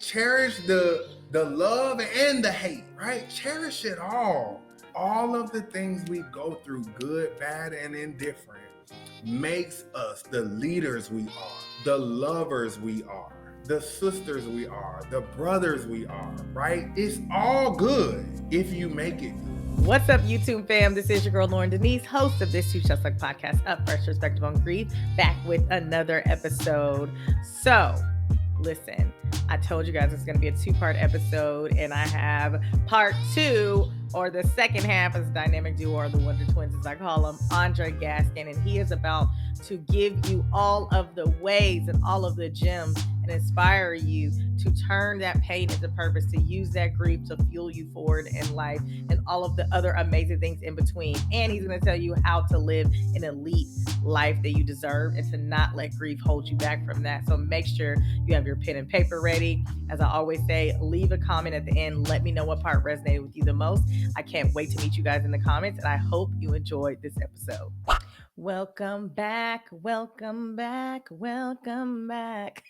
Cherish the love and the hate, right? Cherish it all. All of the things we go through, good, bad, and indifferent, makes us the leaders we are, the lovers we are, the sisters we are, the brothers we are, right? It's all good if you make it good. What's up, YouTube fam? This is your girl, Loryn Denise, host of this Two Just Like podcast, Up First Perspective on Grief, back with another episode. So, listen, I told you guys it's going to be a two-part episode, and I have part two, or the second half, as dynamic duo, or the Wonder Twins, as I call them, Aundrae, Gaskin, and he is about to give you all of the ways and all of the gems and inspire you to turn that pain into purpose, to use that grief to fuel you forward in life, and all of the other amazing things in between. And he's going to tell you how to live an elite life that you deserve and to not let grief hold you back from that. So make sure you have your pen and paper ready. As I always say, leave a comment at the end. Let me know what part resonated with you the most. I can't wait to meet you guys in the comments, and I hope you enjoyed this episode. Welcome back, welcome back, welcome back.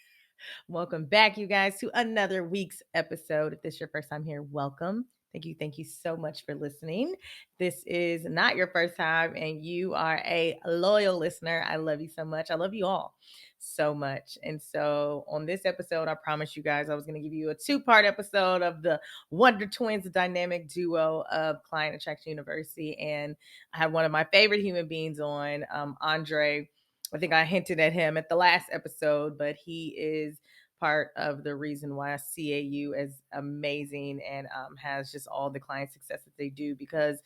Welcome back, you guys, to another week's episode. If this is your first time here, welcome. Thank you so much for listening. This is not your first time, and you are a loyal listener. I love you so much. I love you all so much. And so on this episode, I promised you guys I was going to give you a two-part episode of the Wonder Twins, the dynamic duo of Client Attraction University. And I have one of my favorite human beings on, Aundrae. I think I hinted at him at the last episode, but he is part of the reason why I see AU as amazing and has just all the client success that they do. Because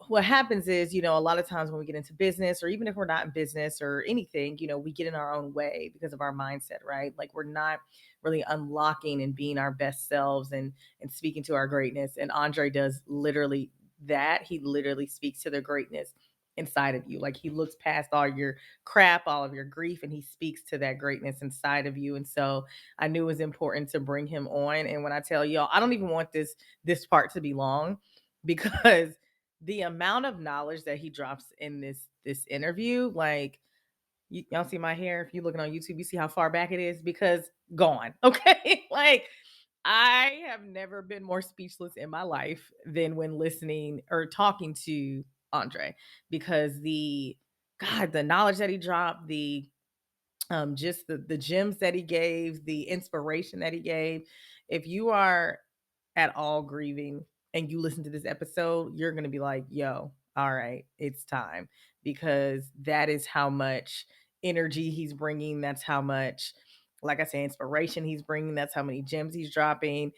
what happens is, a lot of times when we get into business, or even if we're not in business or anything, we get in our own way because of our mindset, right? Like we're not really unlocking and being our best selves and speaking to our greatness. And Aundrae does literally that. He literally speaks to the greatness inside of you. Like he looks past all your crap, all of your grief, and he speaks to that greatness inside of you. And so I knew it was important to bring him on. And when I tell y'all, I don't even want this part to be long, because the amount of knowledge that he drops in this interview, like y'all see my hair. If you're looking on YouTube, you see how far back it is, because gone. Okay. Like I have never been more speechless in my life than when listening or talking to Aundrae, because the knowledge that he dropped, the just the gems that he gave, the inspiration that he gave. If you are at all grieving and you listen to this episode, you're going to be like, yo, all right, it's time, because that is how much energy he's bringing. That's how much, like I say, inspiration he's bringing. That's how many gems he's dropping.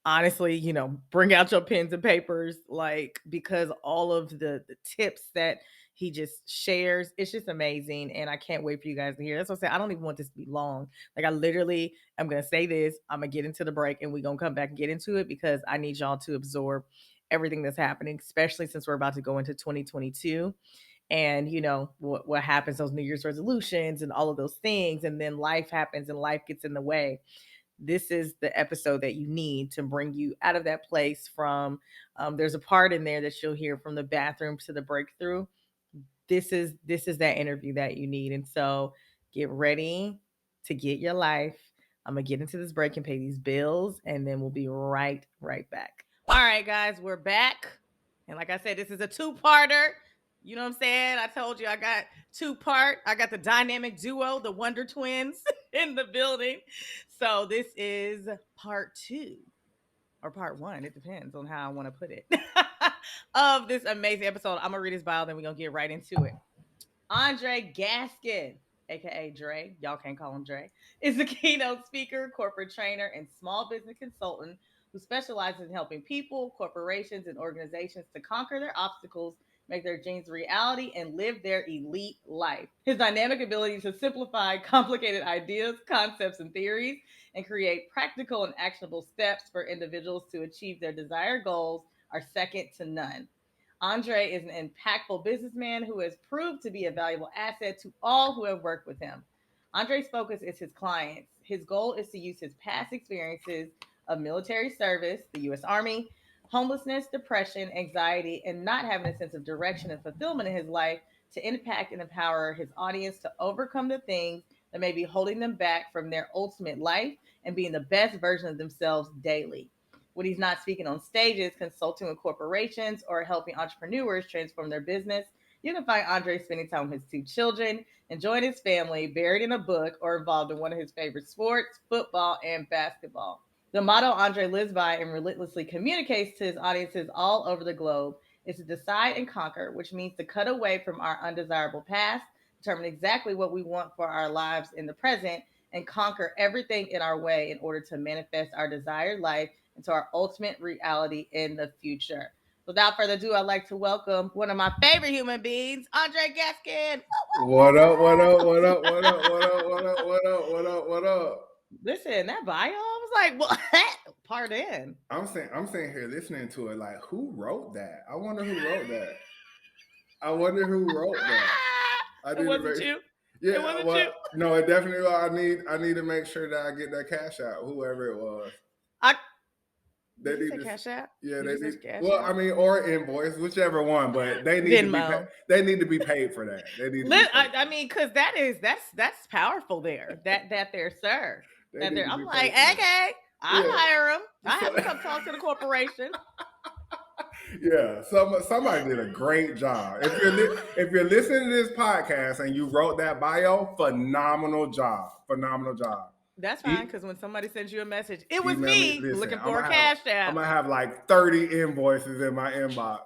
Honestly, bring out your pens and papers, like, because all of the tips that he just shares, it's just amazing. And I can't wait for you guys to hear. That's what I say. I don't even want this to be long. Like I literally am going to say this. I'm going to get into the break and we're going to come back and get into it, because I need y'all to absorb everything that's happening, especially since we're about to go into 2022. And what happens, those New Year's resolutions and all of those things, and then life happens and life gets in the way. This is the episode that you need to bring you out of that place. From there's a part in there that you'll hear, from the bathroom to the breakthrough. This is that interview that you need. And so get ready to get your life. I'm gonna get into this break and pay these bills, and then we'll be right back. All right, guys, we're back. And like I said, this is a two-parter. You know what I'm saying? I told you I got two-part. I got the dynamic duo, the Wonder Twins, in the building. So this is part two, or part one. It depends on how I want to put it, of this amazing episode. I'm going to read his bio, then we're going to get right into it. Aundrae Gaskin, aka Dre, y'all can't call him Dre, is a keynote speaker, corporate trainer, and small business consultant who specializes in helping people, corporations, and organizations to conquer their obstacles, make their dreams a reality, and live their elite life. His dynamic ability to simplify complicated ideas, concepts, and theories, and create practical and actionable steps for individuals to achieve their desired goals are second to none. Aundrae is an impactful businessman who has proved to be a valuable asset to all who have worked with him. Aundrae's focus is his clients. His goal is to use his past experiences of military service, the U.S. Army, homelessness, depression, anxiety, and not having a sense of direction and fulfillment in his life, to impact and empower his audience to overcome the things that may be holding them back from their ultimate life and being the best version of themselves daily. When he's not speaking on stages, consulting with corporations, or helping entrepreneurs transform their business, you can find Aundrae spending time with his two children, enjoying his family, buried in a book, or involved in one of his favorite sports, football and basketball. The motto Aundrae lives by and relentlessly communicates to his audiences all over the globe is to decide and conquer, which means to cut away from our undesirable past, determine exactly what we want for our lives in the present, and conquer everything in our way in order to manifest our desired life into our ultimate reality in the future. Without further ado, I'd like to welcome one of my favorite human beings, Aundrae Gaskin. What up? What up? What up? What up? What up? What up? What up? What up? What up? Listen, that bio, I was like, what? Pardon. I'm sitting here listening to it. Like, who wrote that? I wonder who wrote that. I wonder who wrote that. I It need to wasn't make. you. Yeah. It wasn't Well, you. no, it definitely. I need to make sure that I get that cash out. Whoever it was. I They did you need say to. Cash App? Yeah, Did they you say need. Cash Well, App? I mean, or invoice, whichever one. But they need to be. Venmo. They need to be paid for that. They need to be paid. I mean, because that's powerful there. That there, sir. They That need there. to I'm be like, paid for that. okay, I Yeah. hire him. I So, have him come talk to the corporation. yeah, somebody did a great job. If you're listening to this podcast and you wrote that bio, phenomenal job, phenomenal job. That's fine, E- because when somebody sends you a message, it was email me. me Listen, looking for a Cash I'm App. gonna have like 30 invoices in my inbox.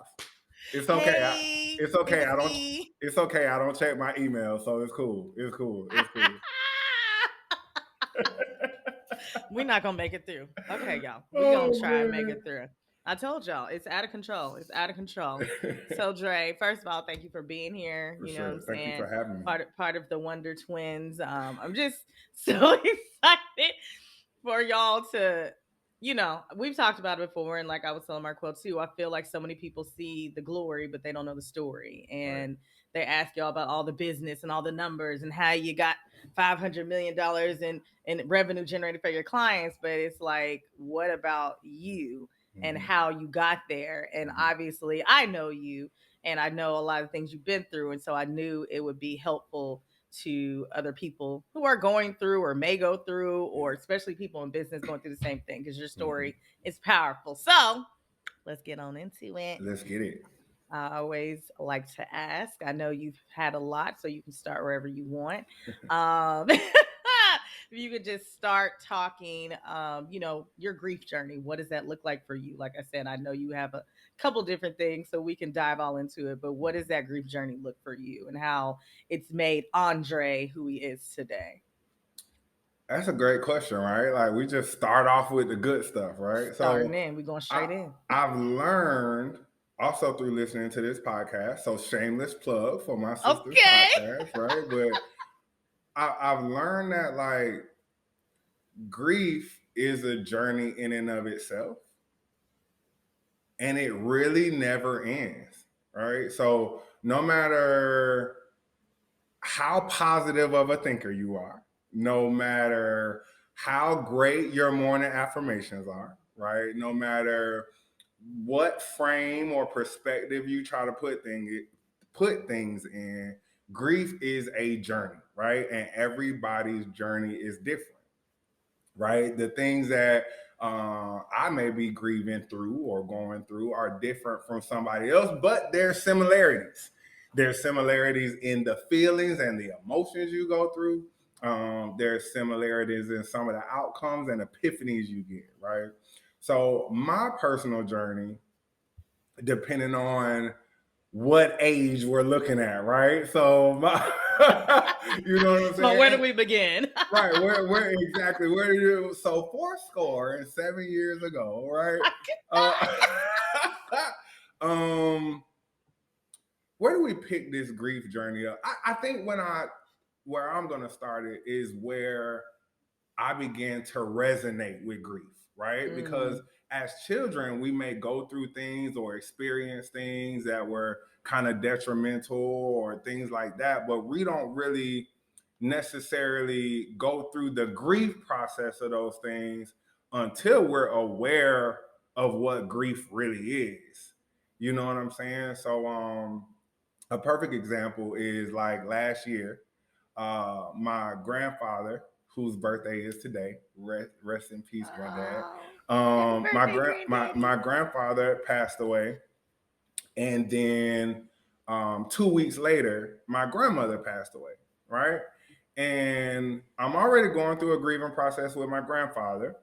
It's okay. Hey, It's it okay. was I don't. me. It's okay. I don't check my email, so it's cool. It's cool. It's cool. We're not gonna make it through. Okay, y'all. We're gonna Oh try and make man. it through. I told y'all it's out of control. It's out of control. So Dre, first of all, thank you for being here. For You know what sure. I'm Thank you saying? for having me. Part of the Wonder Twins. I'm just so excited for y'all to, we've talked about it before, and like I was telling Marquel too, I feel like so many people see the glory, but they don't know the story. Right. And they ask y'all about all the business and all the numbers and how you got $500 million in revenue generated for your clients, but it's like, what about you and Mm-hmm. how you got there? And Mm-hmm. obviously, I know you and I know a lot of things you've been through, and so I knew it would be helpful to other people who are going through or may go through, or especially people in business going through the same thing, because your Mm-hmm. story is powerful. So let's get on into it. Let's get it. I always like to ask. I know you've had a lot, so you can start wherever you want. If you could just start talking, your grief journey. What does that look like for you? Like I said, I know you have a couple different things, so we can dive all into it. But what does that grief journey look for you, and how it's made Aundrae who he is today? That's a great question, right? Like we just start off with the good stuff, right? Starting So in, we going straight I in. I've learned also through listening to this podcast. So shameless plug for my sister's Okay. podcast, right? But I've learned that like grief is a journey in and of itself, and it really never ends, right? So no matter how positive of a thinker you are, no matter how great your morning affirmations are, right? No matter what frame or perspective you try to put things in, grief is a journey, right? And everybody's journey is different, right? The things that I may be grieving through or going through are different from somebody else, but there's similarities. There's similarities in the feelings and the emotions you go through. There's similarities in some of the outcomes and epiphanies you get, right? So my personal journey, depending on what age we're looking at, right? So you know what I'm So where do saying? we begin? Right, where exactly where do you so 4 score and 7 years ago, right? Um where do we pick this grief journey up? I think where I'm gonna start it is where I began to resonate with grief, right? Because as children, we may go through things or experience things that were kind of detrimental or things like that, but we don't really necessarily go through the grief process of those things until we're aware of what grief really is. You know what I'm saying? So a perfect example is like last year. my grandfather, whose birthday is today. Rest in peace, granddad. Oh, happy birthday, granddaddy. My grandfather passed away, and then 2 weeks later, my grandmother passed away. Right, and I'm already going through a grieving process with my grandfather,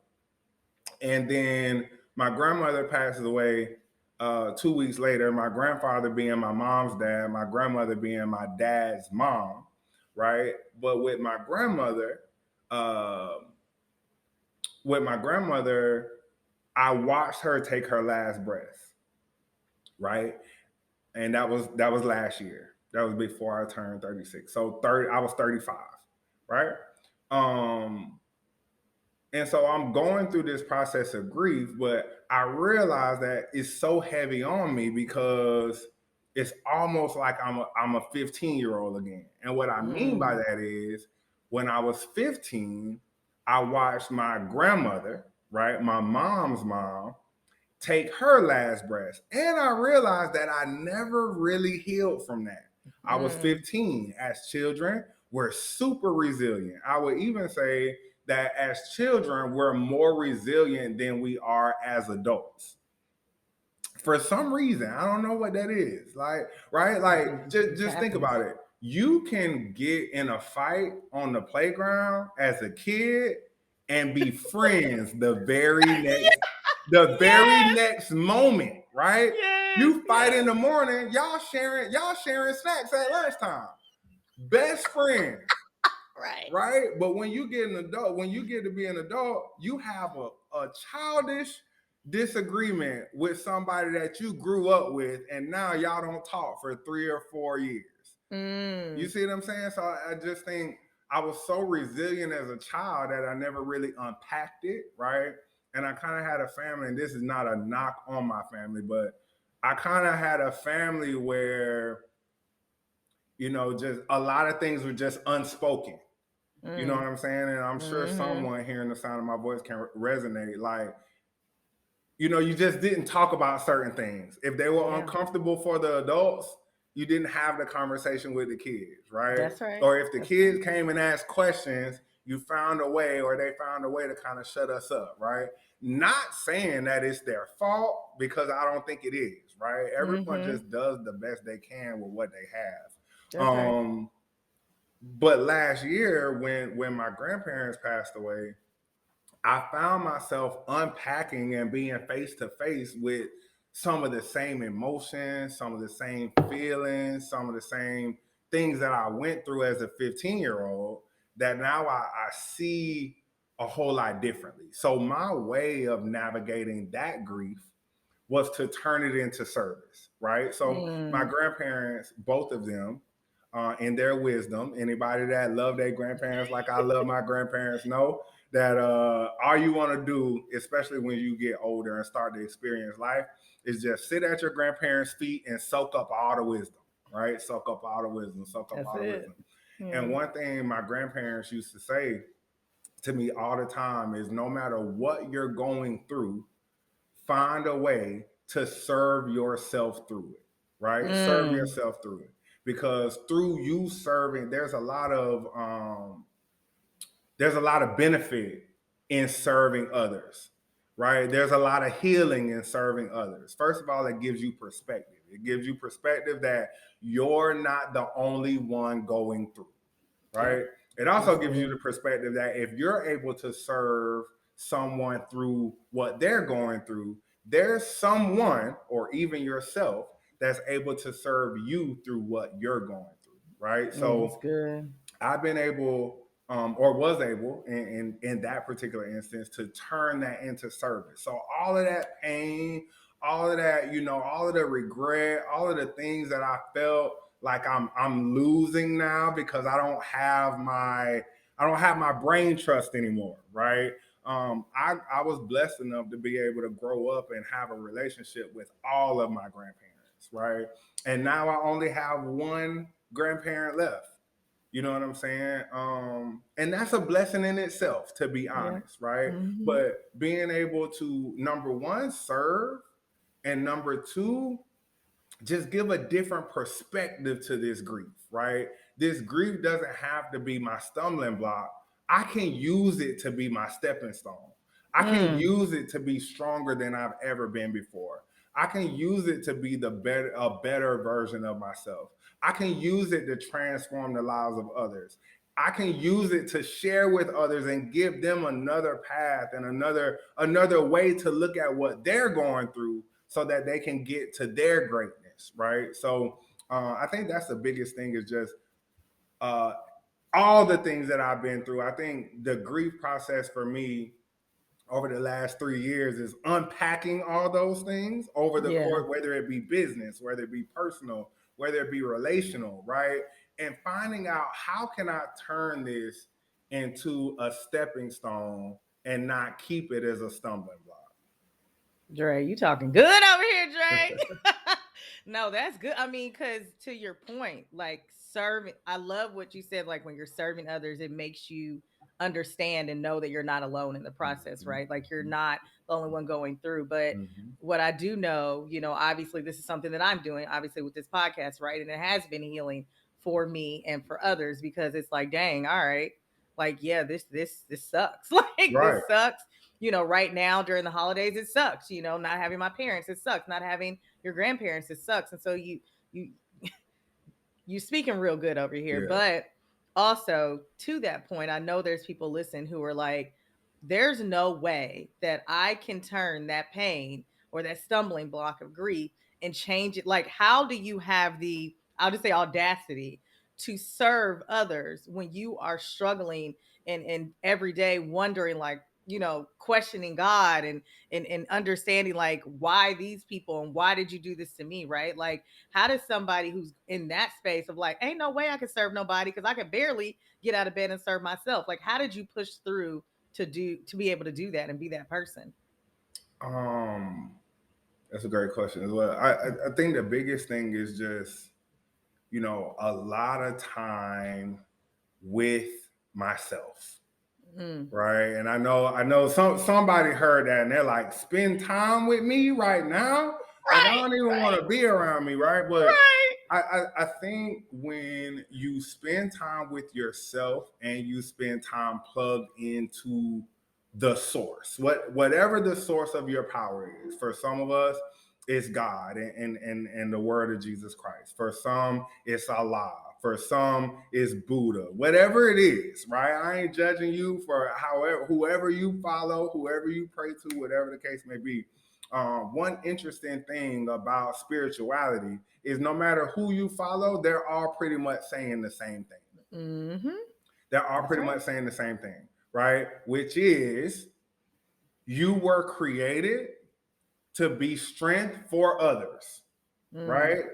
and then my grandmother passes away 2 weeks later. My grandfather being my mom's dad, my grandmother being my dad's mom, right? But uh, with my grandmother, I watched her take her last breath, right? And that was last year. That was before I turned 36. So I was 35, right? Um, And so I'm going through this process of grief, but I realize that it's so heavy on me because it's almost like I'm a 15-year-old again. And what I mean by that is when I was 15, I watched my grandmother, right, my mom's mom, take her last breath. And I realized that I never really healed from that. I was 15. As children, we're super resilient. I would even say that as children, we're more resilient than we are as adults. For some reason, I don't know what that is. Like, right? Like, just think about it. You can get in a fight on the playground as a kid and be friends the very next moment, right? You fight in the morning, y'all sharing snacks at lunchtime. Best friends. Right? But when you get to be an adult, you have a childish disagreement with somebody that you grew up with, and now y'all don't talk for 3 or 4 years. You see what I'm saying? So I just think I was so resilient as a child that I never really unpacked it, right? And I kind of had a family, and this is not a knock on my family, but I kind of had a family where, just a lot of things were just unspoken. You know what I'm saying? And I'm sure someone hearing the sound of my voice can resonate. Like, you just didn't talk about certain things. If they were uncomfortable for the adults, you didn't have the conversation with the kids, right? That's right. Or if the kids came and asked questions, you found a way, or they found a way to kind of shut us up, right? Not saying that it's their fault, because I don't think it is, right? Everyone just does the best they can with what they have. That's right. But last year, when my grandparents passed away, I found myself unpacking and being face to face with some of the same emotions, some of the same feelings, some of the same things that I went through as a 15-year-old, that now I see a whole lot differently. So my way of navigating that grief was to turn it into service, right? So my grandparents, both of them, in their wisdom, anybody that love their grandparents like I love my grandparents know that all you want to do, especially when you get older and start to experience life, is just sit at your grandparents' feet and soak up all the wisdom, right? Soak up all the wisdom, soak up all the wisdom. And one thing my grandparents used to say to me all the time is, no matter what you're going through, find a way to serve yourself through it, right? Serve yourself through it. Because through you serving, there's a lot of benefit in serving others, right? There's a lot of healing in serving others. First of all, it gives you perspective. It gives you perspective that you're not the only one going through, right? It also gives you the perspective that if you're able to serve someone through what they're going through, there's someone, or even yourself, that's able to serve you through what you're going through, right? So I've been able, or was able, in that particular instance, to turn that into service. So all of that pain, all of that, all of the regret, all of the things that I felt like I'm losing now because I don't have my brain trust anymore, right? I was blessed enough to be able to grow up and have a relationship with all of my grandparents, right? And now I only have one grandparent left. You know what I'm saying? And that's a blessing in itself, to be honest, right? But being able to, number one, serve, and number two, just give a different perspective to this grief, right? this grief doesn't have to be my stumbling block. I can use it to be my stepping stone. I can Mm. use it to be stronger than I've ever been before. I can use it to be a better version of myself. I can use it to transform the lives of others. I can use it to share with others and give them another path and another way to look at what they're going through so that they can get to their greatness, right? So I think that's the biggest thing is just uh, all the things that I've been through. I think the grief process for me over the last 3 years is unpacking all those things over the Yeah. course, whether it be business, whether it be personal, whether it be relational, right? And finding out how can I turn this into a stepping stone and not keep it as a stumbling block. Dre, you talking good over here, Dre. No, that's good. I mean, because to your point, like serving, I love what you said. Like when you're serving others, it makes you understand and know that you're not alone in the process, Mhm. right? Like you're not the only one going through. But Mhm. what I do know, obviously, this is something that I'm doing, obviously, with this podcast, right? And it has been healing for me and for others because it's like, dang, all right, like, yeah, this sucks. Like, this Right. sucks. Right now during the holidays, it sucks. Not having my parents, it sucks. Not having your grandparents, it sucks. And so you you speaking real good over here. Yeah. But also to that point, I know there's people listening who are like, there's no way that I can turn that pain or that stumbling block of grief and change it. Like, how do you have the, I'll just say, audacity to serve others when you are struggling and every day wondering, like, questioning God and understanding like why these people and why did you do this to me, right? Like, how does somebody who's in that space of like, ain't no way I can serve nobody because I can barely get out of bed and serve myself. Like, how did you push through to be able to do that and be that person? Um, that's a great question as well. I think the biggest thing is just, a lot of time with myself. Mm. Right. And I know somebody heard that and they're like, spend time with me right now. Like I Right, don't even want right, to be around me, right? But right. I think when you spend time with yourself and you spend time plugged into the source, whatever the source of your power is, for some of us, it's God and the word of Jesus Christ. For some, it's Allah. For some, it's Buddha. Whatever it is, right? I ain't judging you for whoever you follow, whoever you pray to, whatever the case may be. One interesting thing about spirituality is no matter who you follow, they're all pretty much saying the same thing. Mm-hmm. They're all That's pretty right. much saying the same thing, right? Which is you were created to be strength for others, Mm. right?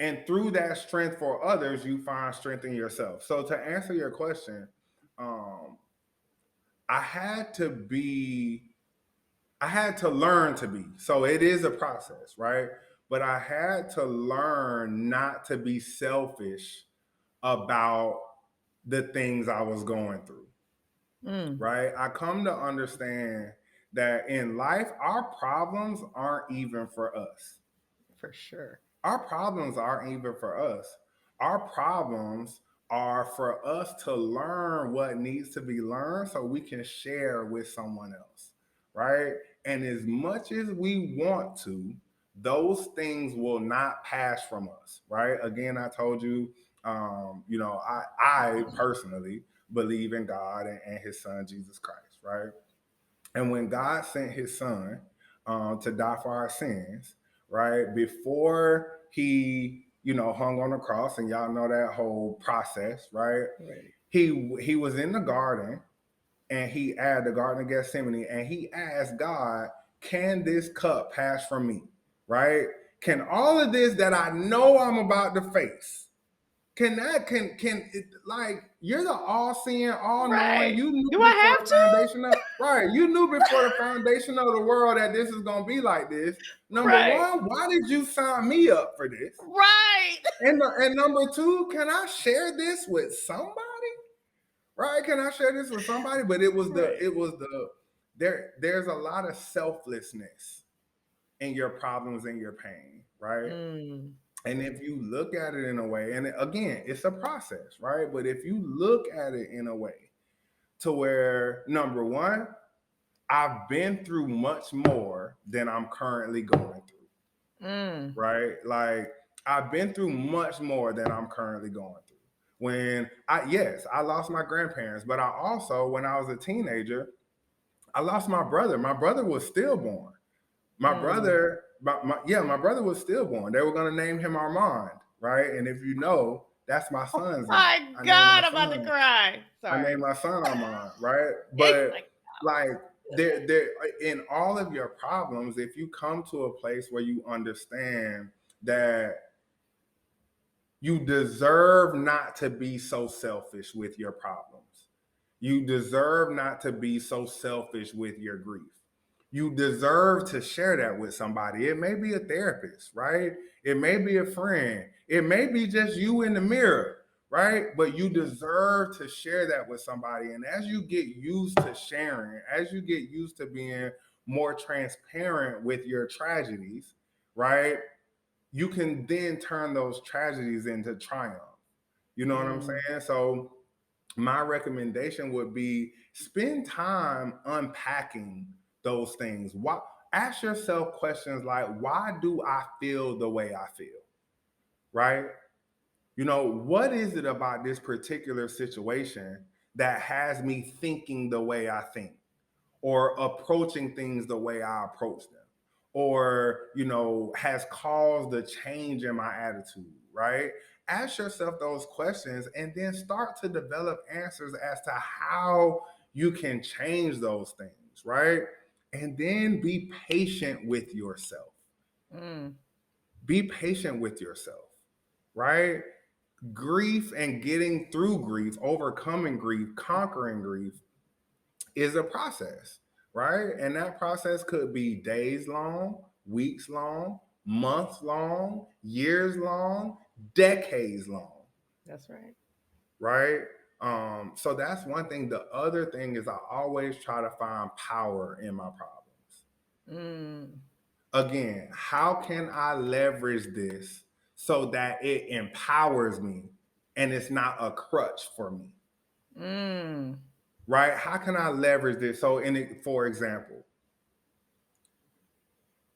And through that strength for others, you find strength in yourself. So to answer your question, um, I had to be I had to learn to be. So it is a process, right? But I had to learn not to be selfish about the things I was going through, Mm. right? I come to understand that in life, our problems aren't even for us. For sure. Our problems aren't even for us. Our problems are for us to learn what needs to be learned so we can share with someone else, right? And as much as we want to, those things will not pass from us, right? Again, I told you, I personally believe in God and His Son Jesus Christ, right? And when God sent His Son to die for our sins, right before He, hung on the cross, and y'all know that whole process, right? Right. He was in the garden, and he had the Garden of Gethsemane, and he asked God, "Can this cup pass from me?" Right? Can all of this that I know I'm about to face, like you're the all seeing, all knowing. Right. You knew Do before I the have to? foundation of right. You knew before the foundation of the world that this is gonna be like this. Number Right. one, why did you sign me up for this? Right. And number two, can I share this with somebody? Right? Can I share this with somebody? But Right. there's a lot of selflessness in your problems and your pain, right? Mm. And if you look at it in a way, and again, it's a process, right? But if you look at it in a way to where, number one, I've been through much more than I'm currently going through, right? Like, I've been through much more than I'm currently going through. Yes, I lost my grandparents, but I also, when I was a teenager, I lost my brother. My brother was stillborn. My brother, my brother was stillborn. They were gonna name him Armand, right? And if you know, that's my son's name. My God, I'm about to cry. I Sorry. named my son Armand, right? It's But like, like there in all of your problems, if you come to a place where you understand that you deserve not to be so selfish with your problems. You deserve not to be so selfish with your grief. You deserve to share that with somebody. It may be a therapist, right? It may be a friend. It may be just you in the mirror, right? But you deserve to share that with somebody. And as you get used to sharing, as you get used to being more transparent with your tragedies, right? You can then turn those tragedies into triumph. You know what I'm saying? So my recommendation would be spend time unpacking those things. Why Ask yourself questions like, why do I feel the way I feel? Right? What is it about this particular situation that has me thinking the way I think, or approaching things the way I approach them, or has caused a change in my attitude, right? Ask yourself those questions and then start to develop answers as to how you can change those things, right? And then be patient with yourself. Be patient with yourself, right? Grief and getting through grief, overcoming grief, conquering grief is a process, right? And that process could be days long, weeks long, months long, years long, decades long, that's right. right? So that's one thing. The other thing is I always try to find power in my problems. Again, how can I leverage this so that it empowers me and it's not a crutch for me? Right? How can I leverage this? For example,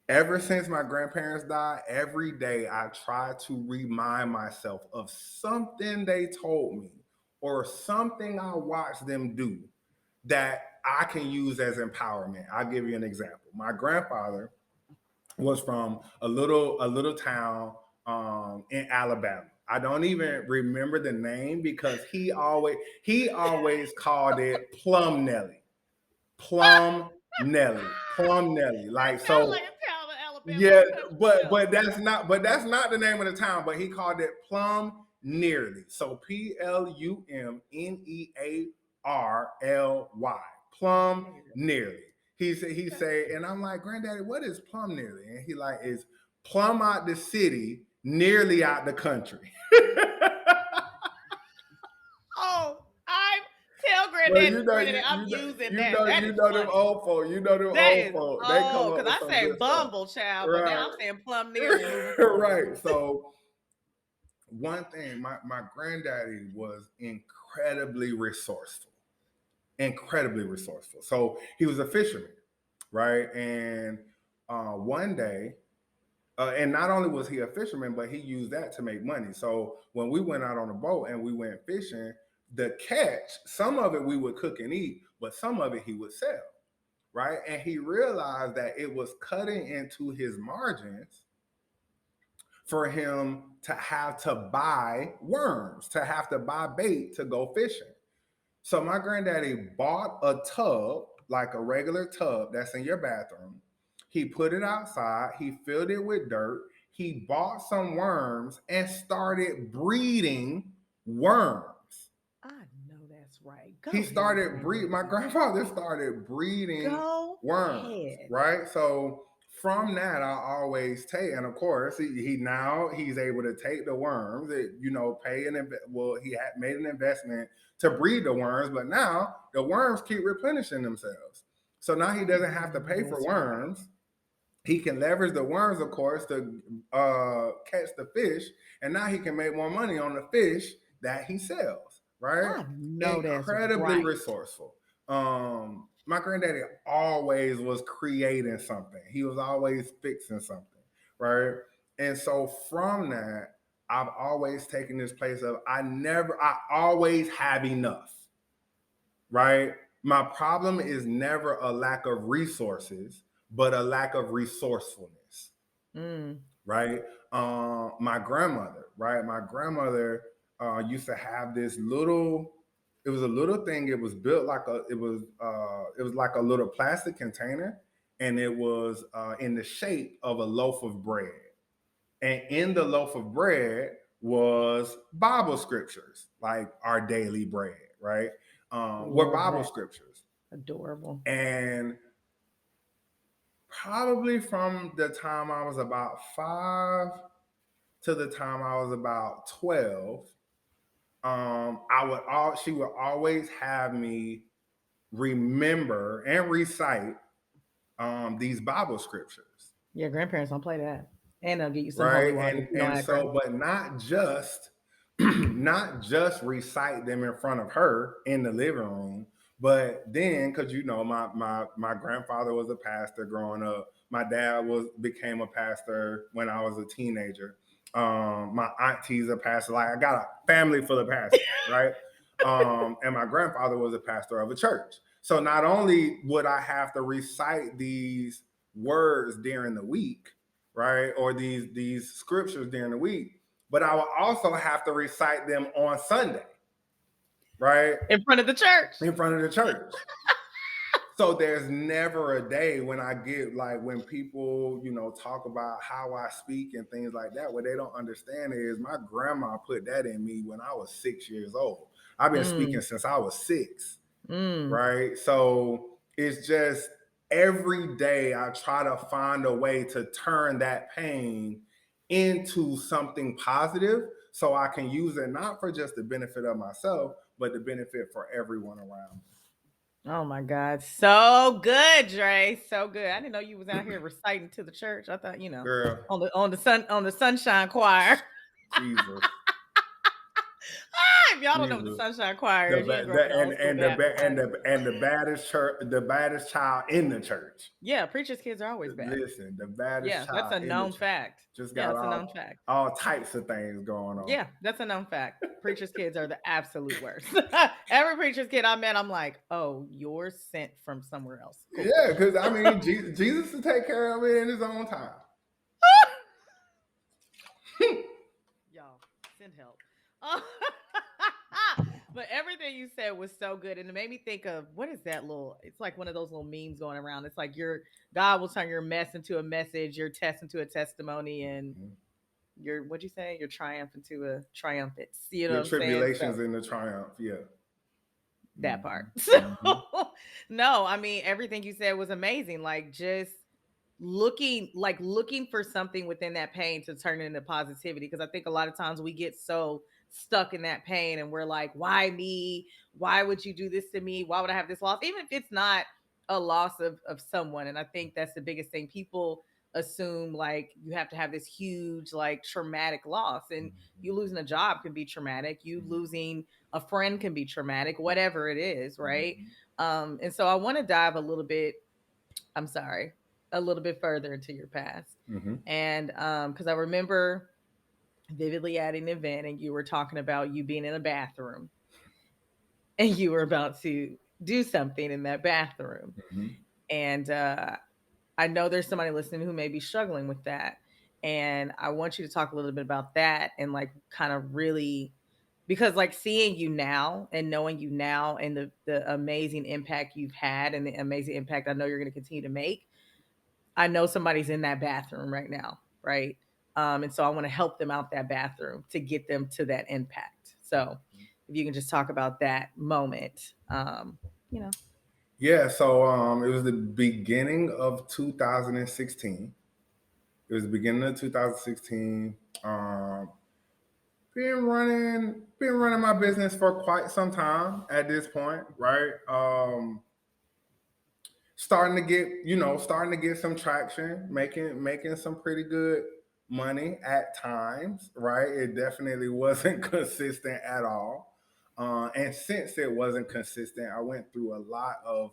ever since my grandparents died, every day I try to remind myself of something they told me or something I watched them do that I can use as empowerment. I'll give you an example. My grandfather was from a little town in Alabama. I don't even remember the name because he always called it Plum Nelly. Plum Nelly. Plum Nelly. Like, Sounds so like a town in Alabama yeah, on Country but Show. that's not the name of the town, but he called it Plum Nearly. So Plumnearly. Plum Nearly. He said, and I'm like, Granddaddy, what is Plum Nearly? And he like, is plumb out the city, nearly out the country. Oh, I tell Well, Granddaddy, I'm using that. That is them funny. old folk. Them That old is, folk. They come up because with I some say good stuff. Bumble Child, but Right. now I'm saying Plum Nearly moving forward. Right. So one thing, my granddaddy was incredibly resourceful. Incredibly resourceful. So he was a fisherman, right? And one day, and not only was he a fisherman, but he used that to make money. So when we went out on a boat and we went fishing, the catch, some of it we would cook and eat, but some of it he would sell, right? And he realized that it was cutting into his margins for him to have to buy worms, to have to buy bait to go fishing. So my granddaddy bought a tub, like a regular tub that's in your bathroom. He put it outside, he filled it with dirt, he bought some worms and started breeding worms. I know that's right. My grandfather started breeding Go worms, ahead. right? So from that, I always take, and of course, he's able to take the worms, he had made an investment to breed the worms, but now the worms keep replenishing themselves. So now he doesn't have to pay for worms. he can leverage the worms, of course, to catch the fish, and now he can make more money on the fish that he sells. Right? I know that's Incredibly right. resourceful. My granddaddy always was creating something. He was always fixing something. Right? And so from that, I've always taken this place of I always have enough. Right? My problem is never a lack of resources, but a lack of resourcefulness. Right? My grandmother, right? My grandmother used to have this little. It was a little thing. It was built like a. It was like a little plastic container, and it was in the shape of a loaf of bread. And in the loaf of bread was Bible scriptures, like our daily bread, right? Were Bible scriptures. Adorable. And probably from the time I was about 5 to the time I was about 12, she would always have me remember and recite these Bible scriptures. Your grandparents don't play that. And they'll get you some holy Right. water if you don't And act so, right. but not just not just recite them in front of her in the living room, but then because my grandfather was a pastor growing up. My dad became a pastor when I was a teenager. My auntie's a pastor. Like I got a family full of pastors, right? And my grandfather was a pastor of a church. So not only would I have to recite these words during the week, right, or these scriptures during the week, but I will also have to recite them on Sunday, right? In front of the church. In front of the church. So there's never a day when I get like when people, talk about how I speak and things like that, what they don't understand is my grandma put that in me when I was 6 years old. I've been speaking since I was 6, right? So it's just every day I try to find a way to turn that pain into something positive so I can use it not for just the benefit of myself, but the benefit for everyone around me. Oh my God. So good, Dre. So good. I didn't know you was out here reciting to the church. I thought, Girl, on the sunshine choir. Jesus. If y'all don't know what the sunshine choir is, you ain't grow up in the old school Baptist. The baddest child in the church. Yeah, preachers' kids are always bad. Listen, the baddest Yeah, that's child a in the known church. fact. Just Yeah, got that's a known fact. all types of things going on. Yeah, that's a known fact. Preachers' kids are the absolute worst. Every preacher's kid I met, I'm like, oh, you're sent from somewhere else. Cool. Yeah, because I mean, Jesus will take care of it in his own time. Y'all, send help. But everything you said was so good, and it made me think of what is that little? It's like one of those little memes going around. It's like God will turn your mess into a message, your test into a testimony, and your what'd you say? Your triumph into a triumphance. You know Your what I'm saying? tribulations in the triumph. Yeah. That part. So no, I mean everything you said was amazing. Like just looking for something within that pain to turn it into positivity. Because I think a lot of times we get so stuck in that pain and we're like, why me? Why would you do this to me? Why would I have this loss? Even if it's not a loss of someone. And I think that's the biggest thing. People assume like you have to have this huge like traumatic loss, and you losing a job can be traumatic, you losing a friend can be traumatic, whatever it is, right? And so I want to dive a little bit further into your past. And because I remember vividly at an event and you were talking about you being in a bathroom and you were about to do something in that bathroom. And I know there's somebody listening who may be struggling with that. And I want you to talk a little bit about that and like kind of really, because like seeing you now and knowing you now and the amazing impact you've had and the amazing impact I know you're going to continue to make, I know somebody's in that bathroom right now, right? And so I want to help them out that bathroom to get them to that impact. So if you can just talk about that moment, Yeah, so it was the beginning of 2016. It was the beginning of 2016. Been running my business for quite some time at this point, right? starting to get some traction, making some pretty good money at times, right? It definitely wasn't consistent at all. And since it wasn't consistent, I went through a lot of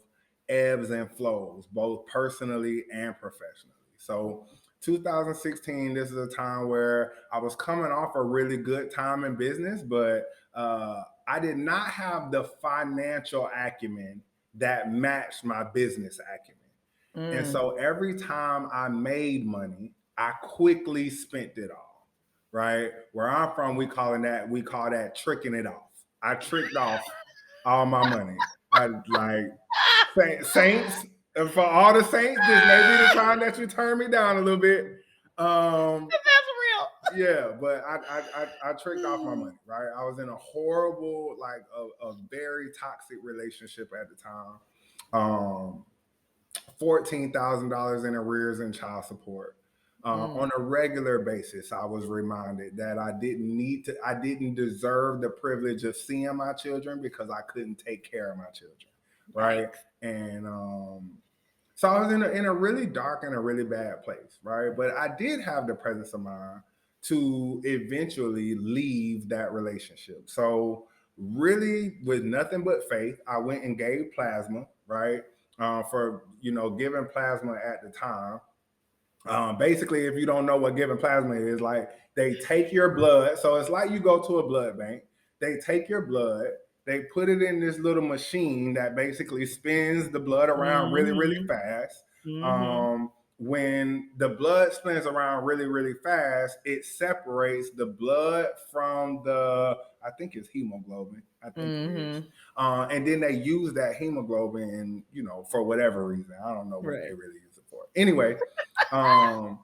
ebbs and flows, both personally and professionally. So 2016, this is a time where I was coming off a really good time in business, but I did not have the financial acumen that matched my business acumen. And so every time I made money, I quickly spent it all. Right? Where I'm from, we call that tricking it off. I tricked off all my money. I like saints, and for all the saints, this may be the time that you turn me down a little bit. That's real. Yeah, but I tricked off my money, right? I was in a horrible, like a very toxic relationship at the time. $14,000 in arrears in child support. On a regular basis, I was reminded that I didn't deserve the privilege of seeing my children because I couldn't take care of my children, right? And so I was in a really dark and a really bad place, right? But I did have the presence of mind to eventually leave that relationship. So really, with nothing but faith, I went and gave plasma, right? For giving plasma at the time. Basically, if you don't know what giving plasma is, like they take your blood. So it's like you go to a blood bank. They take your blood. They put it in this little machine that basically spins the blood around really, really fast. When the blood spins around really, really fast, it separates the blood from I think it's hemoglobin. I think it is. And then they use that hemoglobin, for whatever reason. I don't know what they really use it for. Anyway, I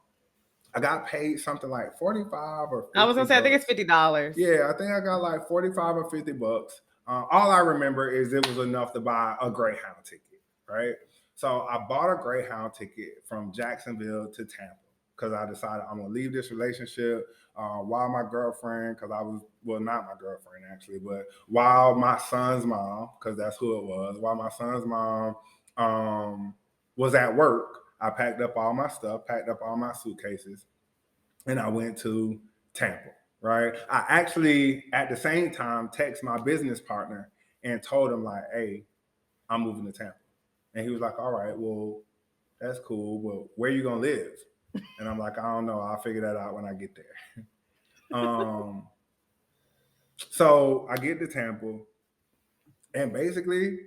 got paid something like 45 or 50 I was gonna say, I think it's $50. Yeah, I think I got like 45 or $50. All I remember is it was enough to buy a Greyhound ticket, right? So I bought a Greyhound ticket from Jacksonville to Tampa because I decided I'm gonna leave this relationship while my girlfriend, because not my girlfriend actually, but while my son's mom, because that's who it was, while my son's mom was at work, I packed up all my stuff, packed up all my suitcases, and I went to Tampa, right? I actually, at the same time, text my business partner and told him, like, hey, I'm moving to Tampa. And he was like, all right, well, that's cool, but where you gonna live? And I'm like, I don't know. I'll figure that out when I get there. So I get to Tampa, and basically,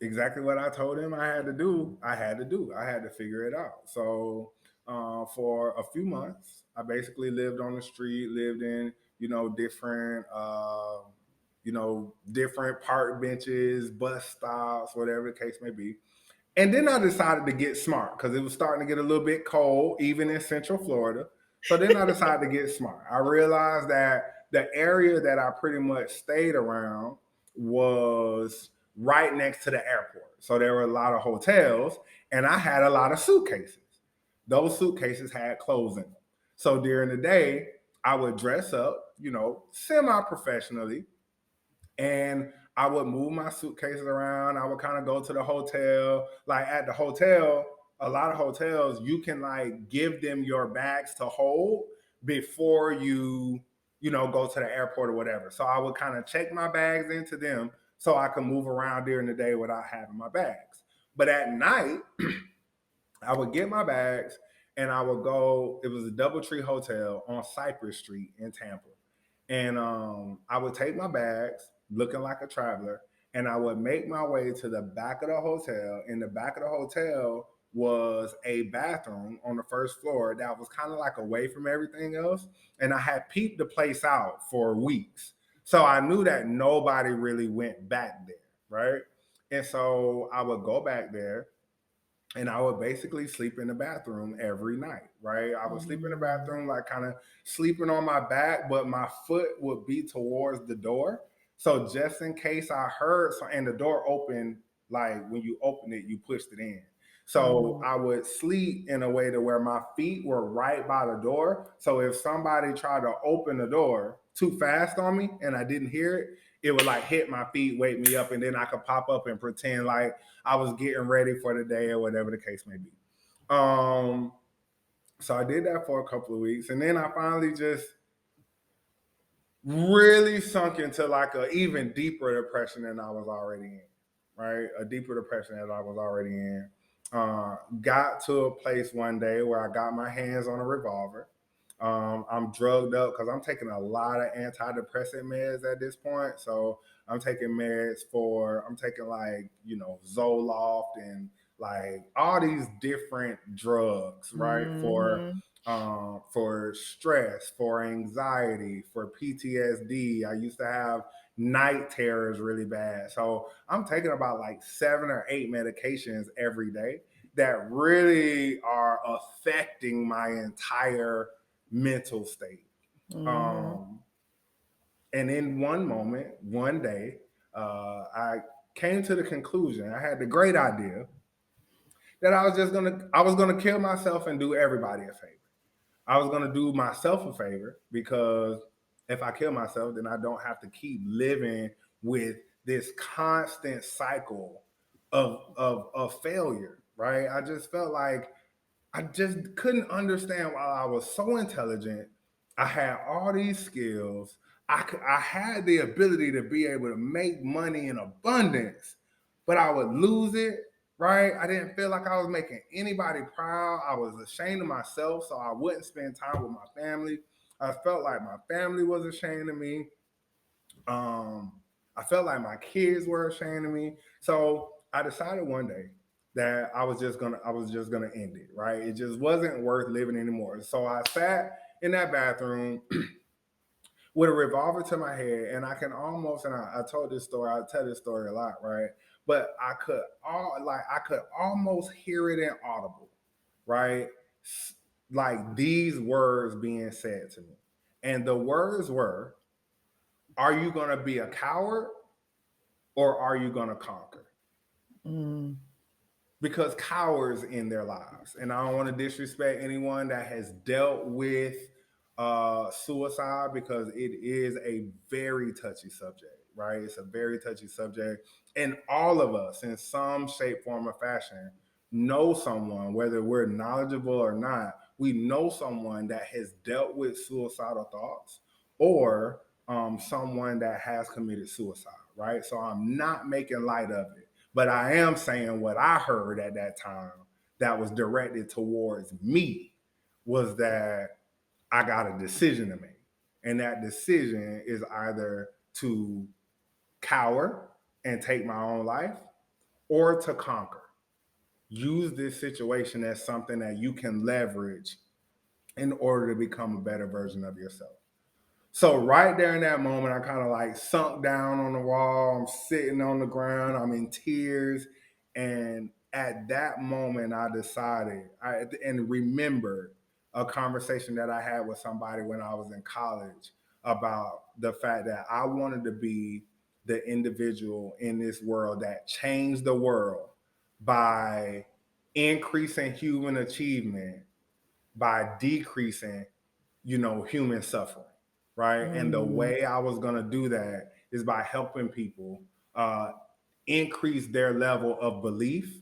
exactly what I told him I had to do, I had to do. I had to figure it out. So for a few months, I basically lived on the street, lived in, different park benches, bus stops, whatever the case may be. And then I decided to get smart because it was starting to get a little bit cold, even in Central Florida. So then I decided to get smart. I realized that the area that I pretty much stayed around was right next to the airport. So there were a lot of hotels, and I had a lot of suitcases. Those suitcases had clothes in them. So during the day, I would dress up, semi-professionally, and I would move my suitcases around. I would kind of go to the hotel. Like at the hotel, a lot of hotels, you can like give them your bags to hold before you go to the airport or whatever. So I would kind of check my bags into them so I could move around during the day without having my bags. But at night, I would get my bags and I would go. It was a DoubleTree Hotel on Cypress Street in Tampa. And I would take my bags, looking like a traveler, and I would make my way to the back of the hotel. In the back of the hotel was a bathroom on the first floor that was kind of like away from everything else. And I had peeped the place out for weeks. So I knew that nobody really went back there, right? And so I would go back there and I would basically sleep in the bathroom every night, right? I would sleep in the bathroom, like kind of sleeping on my back, but my foot would be towards the door. So just in case I heard, and the door opened, like when you open it, you pushed it in. So I would sleep in a way to where my feet were right by the door. So if somebody tried to open the door too fast on me and I didn't hear it, it would like hit my feet, wake me up, and then I could pop up and pretend like I was getting ready for the day or whatever the case may be. So I did that for a couple of weeks, and then I finally just really sunk into like a even deeper depression than I was already in, right? A deeper depression than I was already in. Got to a place one day where I got my hands on a revolver. I'm drugged up because I'm taking a lot of antidepressant meds at this point. So I'm taking meds I'm taking like, Zoloft and like all these different drugs, right? Mm-hmm. For stress, for anxiety, for PTSD. I used to have night terrors really bad. So I'm taking about like 7 or 8 medications every day that really are affecting my entire mental state. Mm-hmm. Um, and in one moment, one day, I came to the conclusion. I had the great idea that I was gonna kill myself and do everybody a favor. I was gonna do myself a favor because if I kill myself, then I don't have to keep living with this constant cycle of failure, right? I just felt like I just couldn't understand why I was so intelligent. I had all these skills. I had the ability to be able to make money in abundance, but I would lose it, right? I didn't feel like I was making anybody proud. I was ashamed of myself, so I wouldn't spend time with my family. I felt like my family was ashamed of me. Um, I felt like my kids were ashamed of me. So I decided one day that I was just gonna end it, right? It just wasn't worth living anymore. So I sat in that bathroom with a revolver to my head, and I can almost, and I told this story, I tell this story a lot, right? But I could almost hear it in audible, right? Like these words being said to me. And the words were, are you gonna be a coward or are you going to conquer? Mm. Because cowards in their lives, and I don't want to disrespect anyone that has dealt with suicide because it is a very touchy subject, right? It's a very touchy subject, and all of us, in some shape, form, or fashion, know someone, whether we're knowledgeable or not. We know someone that has dealt with suicidal thoughts or someone that has committed suicide, right? So I'm not making light of it. But I am saying what I heard at that time that was directed towards me was that I got a decision to make. And that decision is either to cower and take my own life or to conquer. Use this situation as something that you can leverage in order to become a better version of yourself. So right there in that moment, I kind of like sunk down on the wall. I'm sitting on the ground. I'm in tears. And at that moment, I decided and remembered a conversation that I had with somebody when I was in college about the fact that I wanted to be the individual in this world that changed the world by increasing human achievement, by decreasing, human suffering, right? And the Mm. way I was going to do that is by helping people uh, increase their level of belief,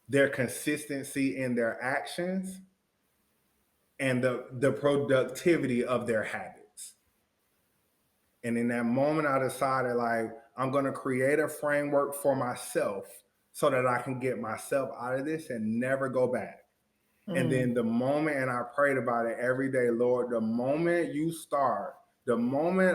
their consistency in their actions, and the productivity of their habits. And in that moment, I decided like I'm going to create a framework for myself so that I can get myself out of this and never go back. And Mm. then the moment, and I prayed about it every day, Lord, the moment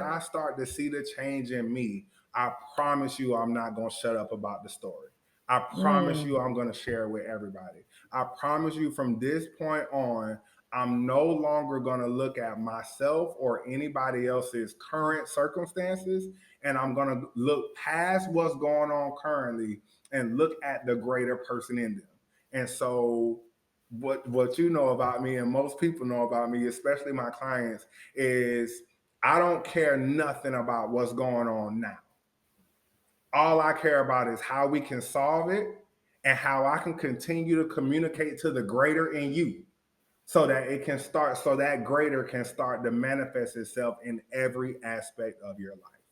I start to see the change in me, I promise you I'm not going to shut up about the story. I promise Mm. you I'm going to share it with everybody. I promise you from this point on, I'm no longer going to look at myself or anybody else's current circumstances. And I'm going to look past what's going on currently and look at the greater person in them. And so what you know about me and most people know about me, especially my clients, is I don't care nothing about what's going on now. All I care about is how we can solve it and how I can continue to communicate to the greater in you so that it can start, so that greater can start to manifest itself in every aspect of your life.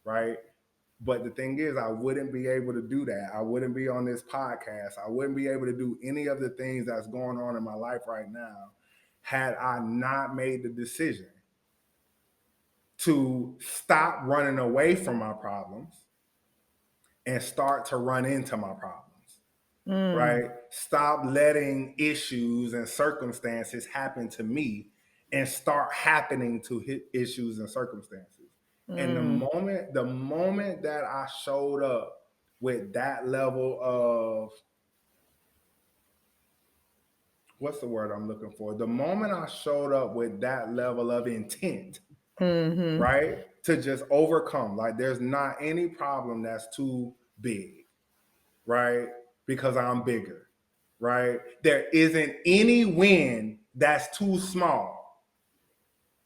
right? But the thing is, I wouldn't be able to do that. I wouldn't be on this podcast. I wouldn't be able to do any of the things that's going on in my life right now had I not made the decision to stop running away from my problems and start to run into my problems, Mm, right? Stop letting issues and circumstances happen to me and start happening to issues and circumstances. And mm, the moment that I showed up with that level of, what's the word I'm looking for? The moment I showed up with that level of intent, mm-hmm. right? To just overcome. Like there's not any problem that's too big, right? Because I'm bigger, right? There isn't any win that's too small.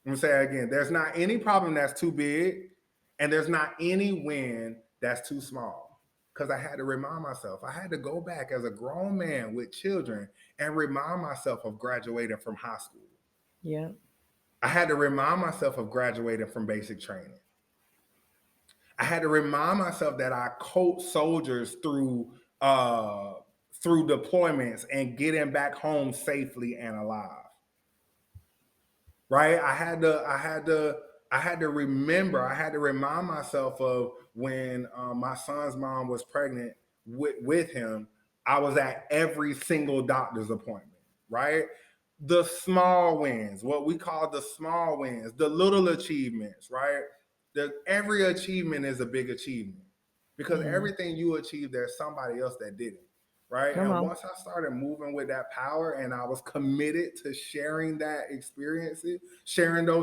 I'm gonna say it again. There's not any problem that's too big, and there's not any win that's too small. Because I had to remind myself, I had to go back as a grown man with children and remind myself of graduating from high school. Yeah. I had to remind myself of graduating from basic training. I had to remind myself that I coach soldiers uh, through deployments and getting back home safely and alive. Right? I had to remember. I had to remind myself of when my son's mom was pregnant with him. I was at every single doctor's appointment. Right? The small wins, what we call the small wins, the little achievements, right? Every achievement is a big achievement because Mm. everything you achieve, there's somebody else that did it, right? Come And on. once I started moving with that power and I was committed to sharing those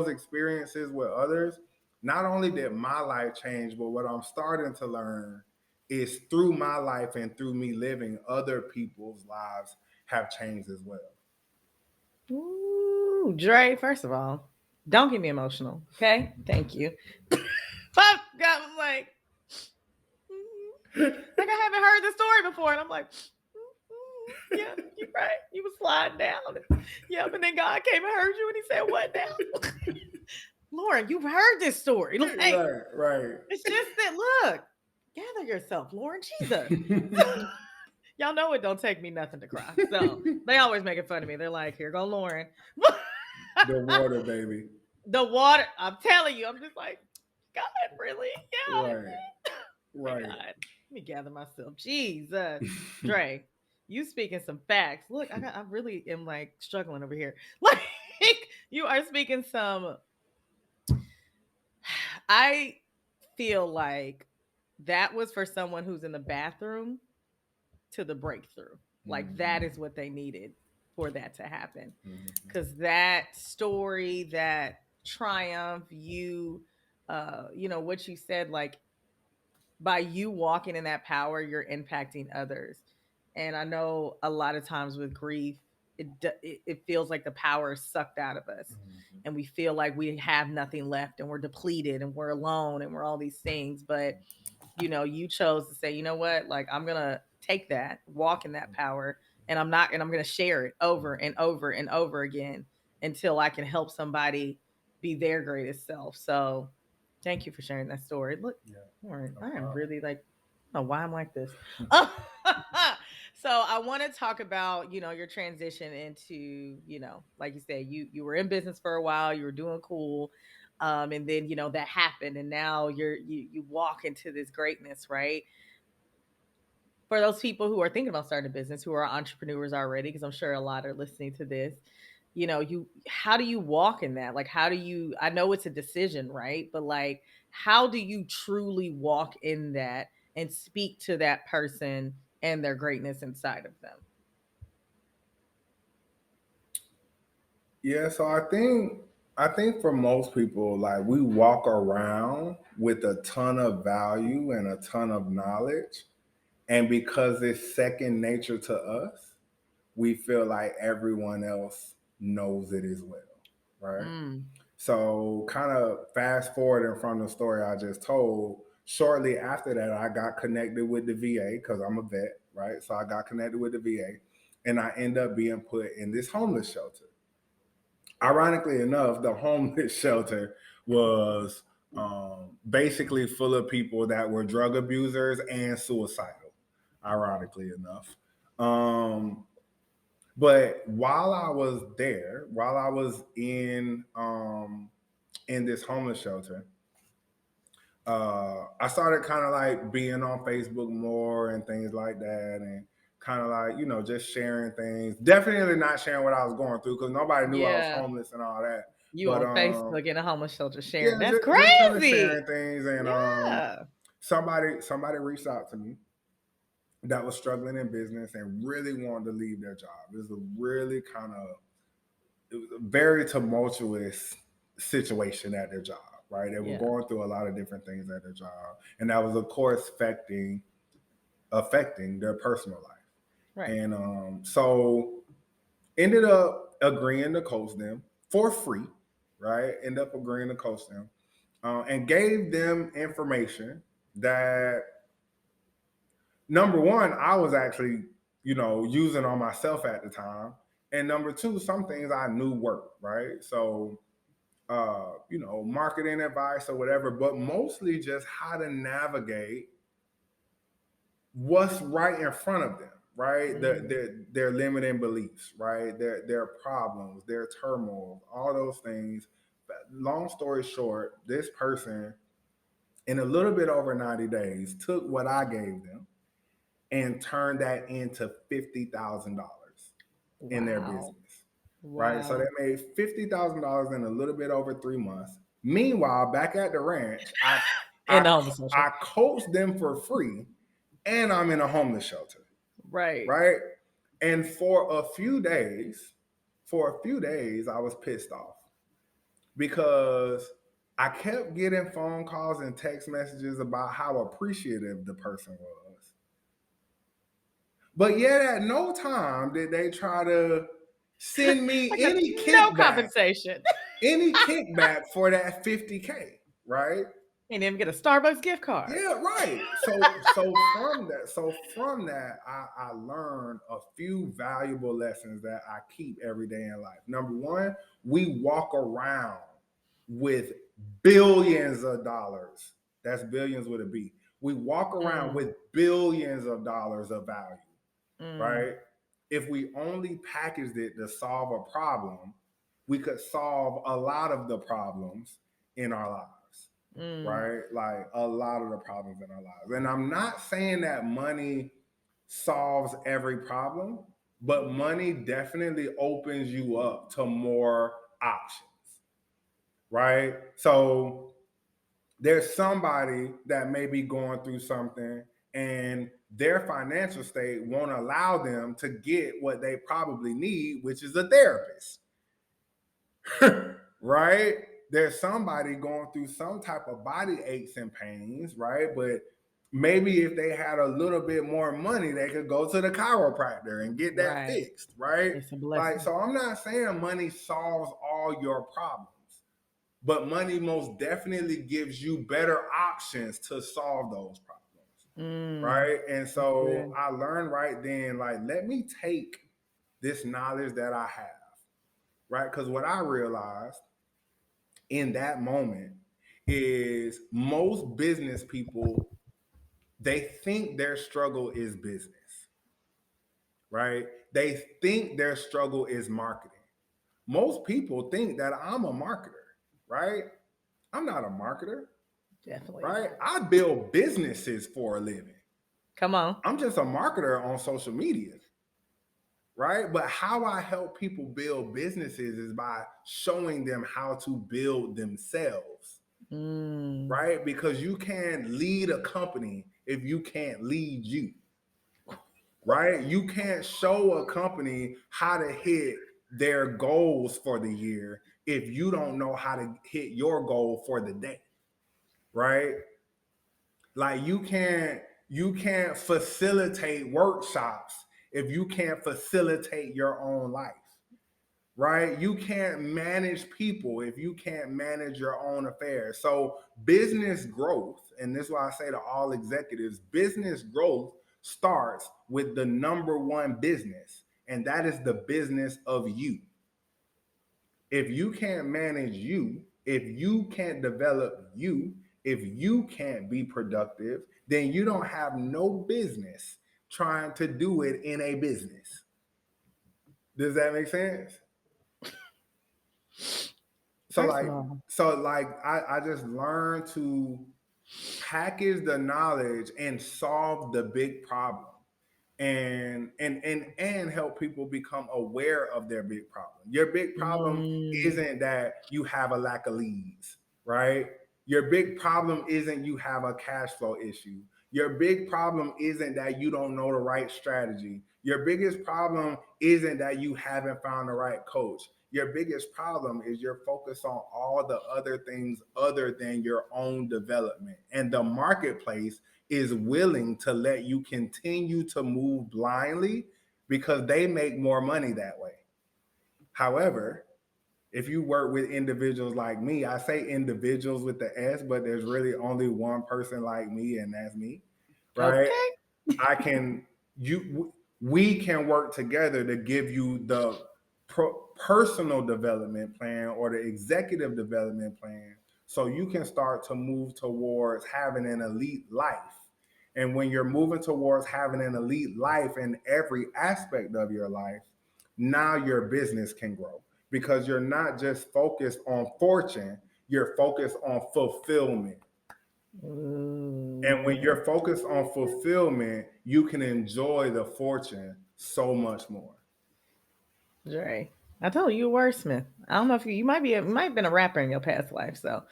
experiences with others, not only did my life change, but what I'm starting to learn is through my life and through me living, other people's lives have changed as well. Ooh, Dre, first of all, don't get me emotional. Okay? Thank you. Fuck God, I'm like, like I haven't heard the story before. And I'm like, yeah, you're right. You was sliding down. Yep, and then God came and heard you and he said, what now? Loryn, you've heard this story. Like, Right, right. it's just that, look, gather yourself, Loryn. Jesus. Y'all know it don't take me nothing to cry. So they always making fun of me. They're like, here go Loryn. The water, baby. The water, I'm telling you, I'm just like, God, really? Yeah. Right, My right. God. Let me gather myself. Jesus. Dre, you speaking some facts. Look, I really am like struggling over here. Like, you are speaking some. I feel like that was for someone who's in the bathroom to the breakthrough. Like, that is what they needed for that to happen. Because that story, that triumph, what you said, like, by you walking in that power, you're impacting others. And I know a lot of times with grief, it feels like the power is sucked out of us, and we feel like we have nothing left, and we're depleted, and we're alone, and we're all these things. But you chose to say, you know what, like, I'm gonna take that, walk in that power, and I'm gonna share it over and over and over again until I can help somebody be their greatest self. So thank you for sharing that story. Look, Yeah, Loryn, no I am problem. really like, I don't know why I'm like this. So I want to talk about, your transition into, like you said, you were in business for a while, you were doing cool. And then, that happened, and now you walk into this greatness, right? For those people who are thinking about starting a business, who are entrepreneurs already, because I'm sure a lot are listening to this, how do you walk in that? Like, how do you, I know it's a decision, right? But like, how do you truly walk in that and speak to that person and their greatness inside of them? Yeah, so I think for most people, like we walk around with a ton of value and a ton of knowledge, and because it's second nature to us, we feel like everyone else knows it as well, right? Mm, So, kind of fast forwarding from the story I just told, shortly after that, I got connected with the VA because I'm a vet, right? So, I got connected with the VA and I end up being put in this homeless shelter. Ironically enough, the homeless shelter was basically full of people that were drug abusers and suicidal, ironically enough. Um, but while I was there, while I was in this homeless shelter, I started kind of like being on Facebook more and things like that, and kind of like just sharing things. Definitely not sharing what I was going through because nobody knew I was Yeah. homeless and all that. You But on Facebook in a homeless shelter yeah, sharing. That's just kind of crazy. sharing things, and Yeah. somebody reached out to me that was struggling in business and really wanted to leave their job. It was a really it was a very tumultuous situation at their job, right? They were Yeah. going through a lot of different things at their job, and that was, of course, affecting their personal life. Right. And so ended up agreeing to coach them for free, right? Ended up agreeing to coach them, and gave them information that, number one, I was actually, using on myself at the time. And number two, some things I knew worked, right? So, marketing advice or whatever, but mostly just how to navigate what's right in front of them, right? Their limiting beliefs, right? Their problems, their turmoil, all those things. Long story short, this person in a little bit over 90 days took what I gave them and turned that into $50,000 in their Wow. business, right? So Wow. they made $50,000 in a little bit over 3 months. Meanwhile, back at the ranch, In I the homeless shelter. I coached them for free, and I'm in a homeless shelter, Right. right? And for a few days, I was pissed off because I kept getting phone calls and text messages about how appreciative the person was. But yet at no time did they try to send me Like no compensation. any kickback for that 50K, right? Ain't even get a Starbucks gift card. Yeah, right. From that, I learned a few valuable lessons that I keep every day in life. Number one, we walk around with billions of dollars. That's billions with a B. We walk around with billions of dollars of value, right? If we only packaged it to solve a problem, we could solve a lot of the problems in our lives, right? Like a lot of the problems in our lives. And I'm not saying that money solves every problem, but money definitely opens you up to more options, right? So there's somebody that may be going through something and their financial state won't allow them to get what they probably need, which is a therapist. Right? There's somebody going through some type of body aches and pains, right? But maybe if they had a little bit more money, they could go to the chiropractor and get that Right. fixed, right? It's a blessing. Like, so I'm not saying money solves all your problems, but money most definitely gives you better options to solve those problems, right? And so I learned right then, like, let me take this knowledge that I have, right? Because what I realized in that moment is most business people, they think their struggle is business, right? They think their struggle is marketing. Most people think that I'm a marketer, right? I'm not a marketer. Definitely Right? not. I build businesses for a living. Come on. I'm just a marketer on social media, right? But how I help people build businesses is by showing them how to build themselves, right? Because you can't lead a company if you can't lead you, right? You can't show a company how to hit their goals for the year if you don't know how to hit your goal for the day, right? Like you can't facilitate workshops if you can't facilitate your own life. Right? You can't manage people if you can't manage your own affairs. So business growth, and this is why I say to all executives, business growth starts with the number one business, and that is the business of you. If you can't manage you, If you can't develop you, if you can't be productive, then you don't have no business trying to do it in a business. Does that make sense? So First like, of all, I just learned to package the knowledge and solve the big problem, and help people become aware of their big problem. Your big problem mm, isn't that you have a lack of leads, right? Your big problem isn't you have a cash flow issue. Your big problem isn't that you don't know the right strategy. Your biggest problem isn't that you haven't found the right coach. Your biggest problem is you're focused on all the other things other than your own development. And the marketplace is willing to let you continue to move blindly because they make more money that way. However, if you work with individuals like me, I say individuals with the S, but there's really only one person like me, and that's me, right? okay. I can you we can work together to give you the personal development plan or the executive development plan so you can start to move towards having an elite life. And when you're moving towards having an elite life in every aspect of your life, now your business can grow because you're not just focused on fortune, you're focused on fulfillment. And when Ooh, you're focused on fulfillment, you can enjoy the fortune so much more. Dre. I told you you a wordsmith. I don't know if you might be you might have been a rapper in your past life. So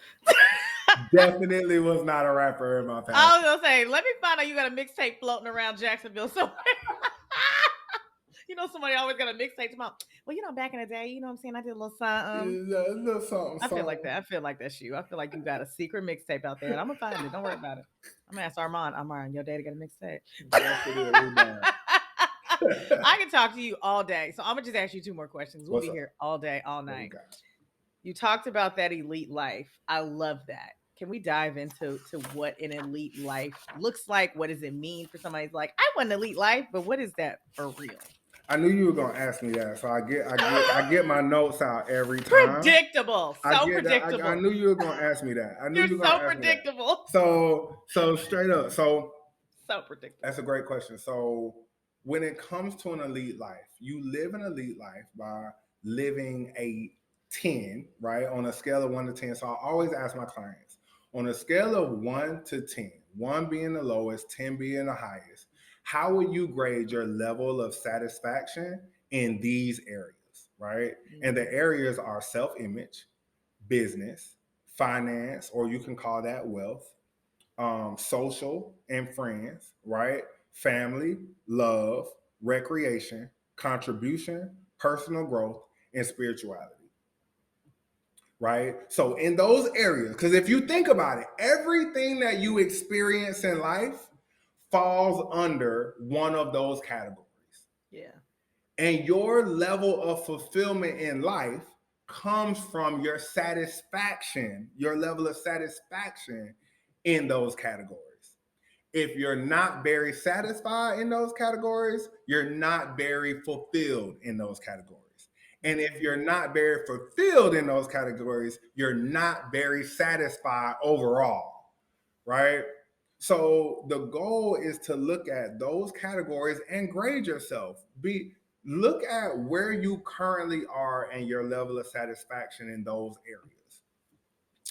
Definitely was not a rapper in my past. I was gonna say, let me find out you got a mixtape floating around Jacksonville somewhere. You know, somebody always got a mixtape about. Well, you know, back in the day, you know what I'm saying? I did a little something. Yeah, a little something, I feel like something. that. I feel like that's you. I feel like you got a secret mixtape out there, and I'm gonna find it. Don't worry about it. I'm gonna ask Armand. Armand, your daddy got a mixtape. Definitely not. I can talk to you all day, so I'm gonna just ask you two more questions. We'll What's be up? here all day, all What we night. got? You talked about that elite life. I love that. Can we dive into what an elite life looks like? What does it mean for somebody's like, I want an elite life, but what is that for real? I knew you were gonna ask me that, so I get my notes out every time. Predictable. I So get that. I predictable. knew you were gonna ask me that. I knew You're you were so gonna ask me that. predictable. So straight up. So So that's predictable. a great question. So when it comes to an elite life, you live an elite life by living a 10, right? On a scale of 1 to 10. So I always ask my clients on a scale of 1 to 10, one being the lowest, 10 being the highest, how would you grade your level of satisfaction in these areas, right? And the Mm. areas are self image, business, finance, or you can call that wealth, social and friends, right? Family, love, recreation, contribution, personal growth, and spirituality, right? So, in those areas, because if you think about it, everything that you experience in life falls under one of those categories. Yeah. And your level of fulfillment in life comes from your satisfaction, your level of satisfaction in those categories. If you're not very satisfied in those categories, you're not very fulfilled in those categories. And if you're not very fulfilled in those categories, you're not very satisfied overall, right? So the goal is to look at those categories and grade yourself. Look at where you currently are and your level of satisfaction in those areas.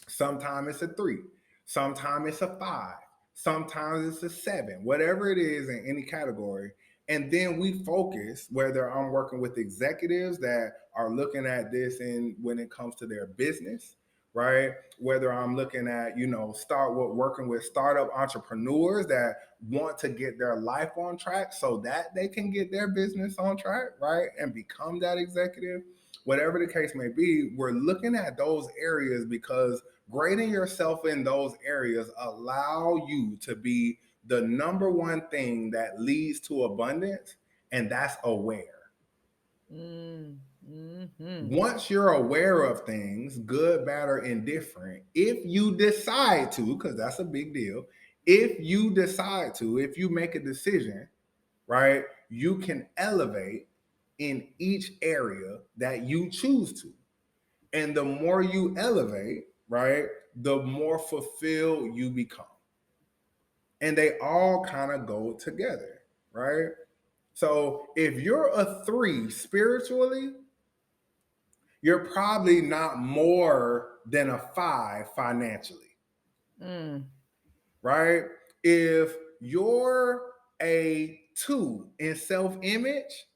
Sometimes it's a 3, sometimes it's a 5, sometimes it's a 7, whatever it is in any category. And then we focus whether I'm working with executives that are looking at this in when it comes to their business, right? Whether I'm looking at, start with working with startup entrepreneurs that want to get their life on track so that they can get their business on track, right? And become that executive. Whatever the case may be, we're looking at those areas because grading yourself in those areas allow you to be the number one thing that leads to abundance, and that's aware. Mm, hmm. Once you're aware of things, good, bad, or indifferent, if you decide to, because that's a big deal, if you make a decision, right, you can elevate in each area that you choose to. And the more you elevate, right, the more fulfilled you become. And they all kind of go together, right? So if you're a 3 spiritually, you're probably not more than a 5 financially, right? If you're a 2 in self image,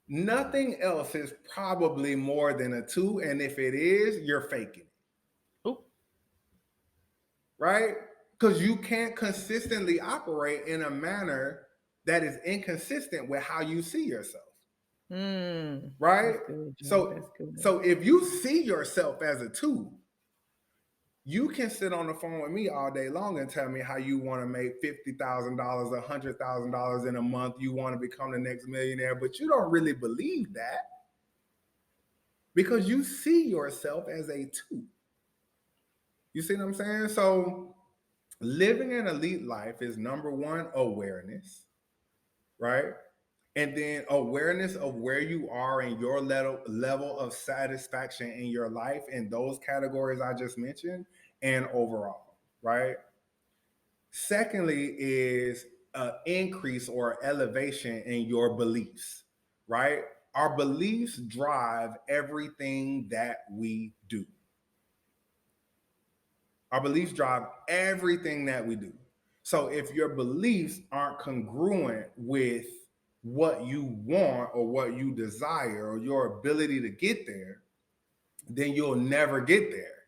nothing else is probably more than a 2. And if it is, you're faking it. Oop. Right? Because you can't consistently operate in a manner that is inconsistent with how you see yourself. Right? That's good, So, that's good. so if you see yourself as a 2, you can sit on the phone with me all day long and tell me how you want to make $50,000, $100,000 in a month. You want to become the next millionaire, but you don't really believe that because you see yourself as a 2. You see what I'm saying? So living an elite life is number 1, awareness, right? And then awareness of where you are in your level of satisfaction in your life in those categories I just mentioned and overall, right? Secondly is an increase or elevation in your beliefs, right? Our beliefs drive everything that we do. Our beliefs drive everything that we do. So if your beliefs aren't congruent with what you want or what you desire or your ability to get there, then you'll never get there,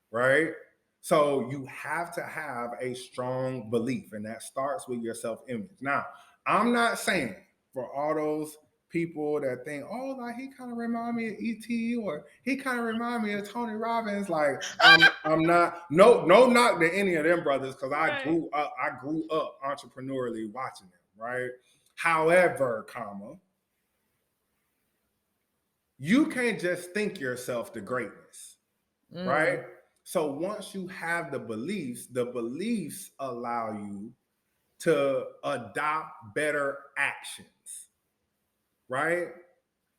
right? So you have to have a strong belief, and that starts with your self-image. Now, I'm not saying for all those people that think, oh, like he kind of remind me of ET or he kind of remind me of Tony Robbins. Like I'm not no knock to any of them brothers because I grew up entrepreneurially watching them, right? However, you can't just think yourself to greatness, right? So once you have the beliefs allow you to adopt better actions, right?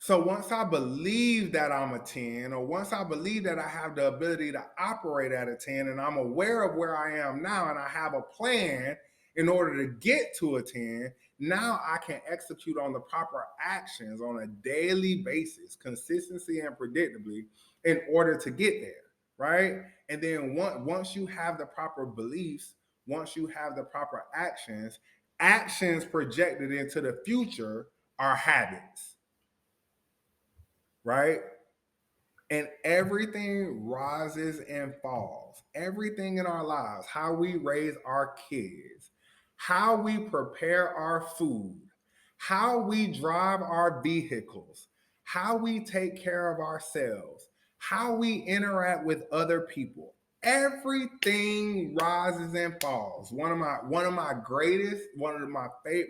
So once I believe that I'm a 10, or once I believe that I have the ability to operate at a 10, and I'm aware of where I am now, and I have a plan in order to get to a 10, now I can execute on the proper actions on a daily basis, consistency and predictably, in order to get there, right? And then once you have the proper beliefs, once you have the proper actions projected into the future are habits, right? And everything rises and falls. Everything in our lives, how we raise our kids, how we prepare our food, how we drive our vehicles, how we take care of ourselves, how we interact with other people. Everything rises and falls. One of my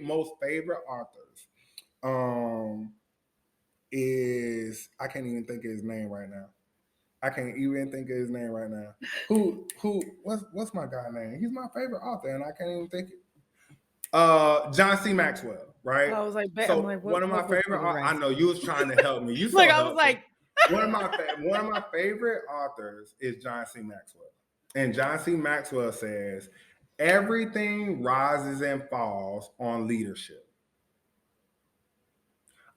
most favorite authors. Is I can't even think of his name right now. What's my guy name? He's my favorite author, and I can't even think it. John C. Maxwell, right? I was like, I'm So like, one of my favorite. I know you was trying to help me. You so like I helpful. was like, one of my favorite authors is John C. Maxwell, and John C. Maxwell says everything rises and falls on leadership.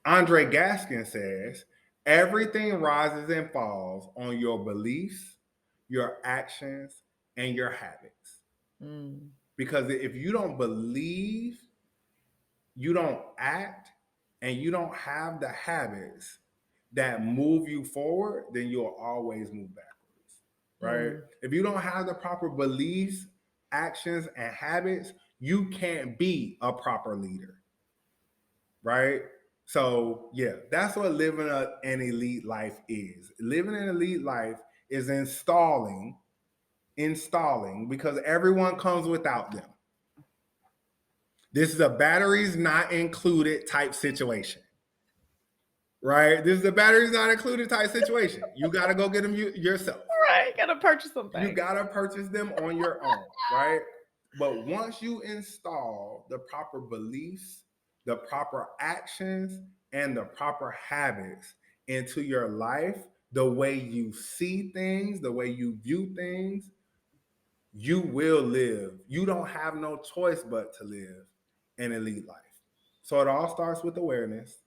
Aundrae Gaskin says, everything rises and falls on your beliefs, your actions, and your habits. Because if you don't believe, you don't act, and you don't have the habits that move you forward, then you'll always move backwards, right? If you don't have the proper beliefs, actions, and habits, you can't be a proper leader, right? So yeah, that's what living an elite life is. Living an elite life is installing because everyone comes without them. This is a batteries not included type situation, right? This is a batteries not included type situation. You got to go get them yourself. Right, gotta purchase something. You got to purchase them on your own, right? But once you install the proper beliefs, the proper actions, and the proper habits into your life, the way you see things, the way you view things, you will live. You don't have no choice but to live an elite life. So it all starts with awareness.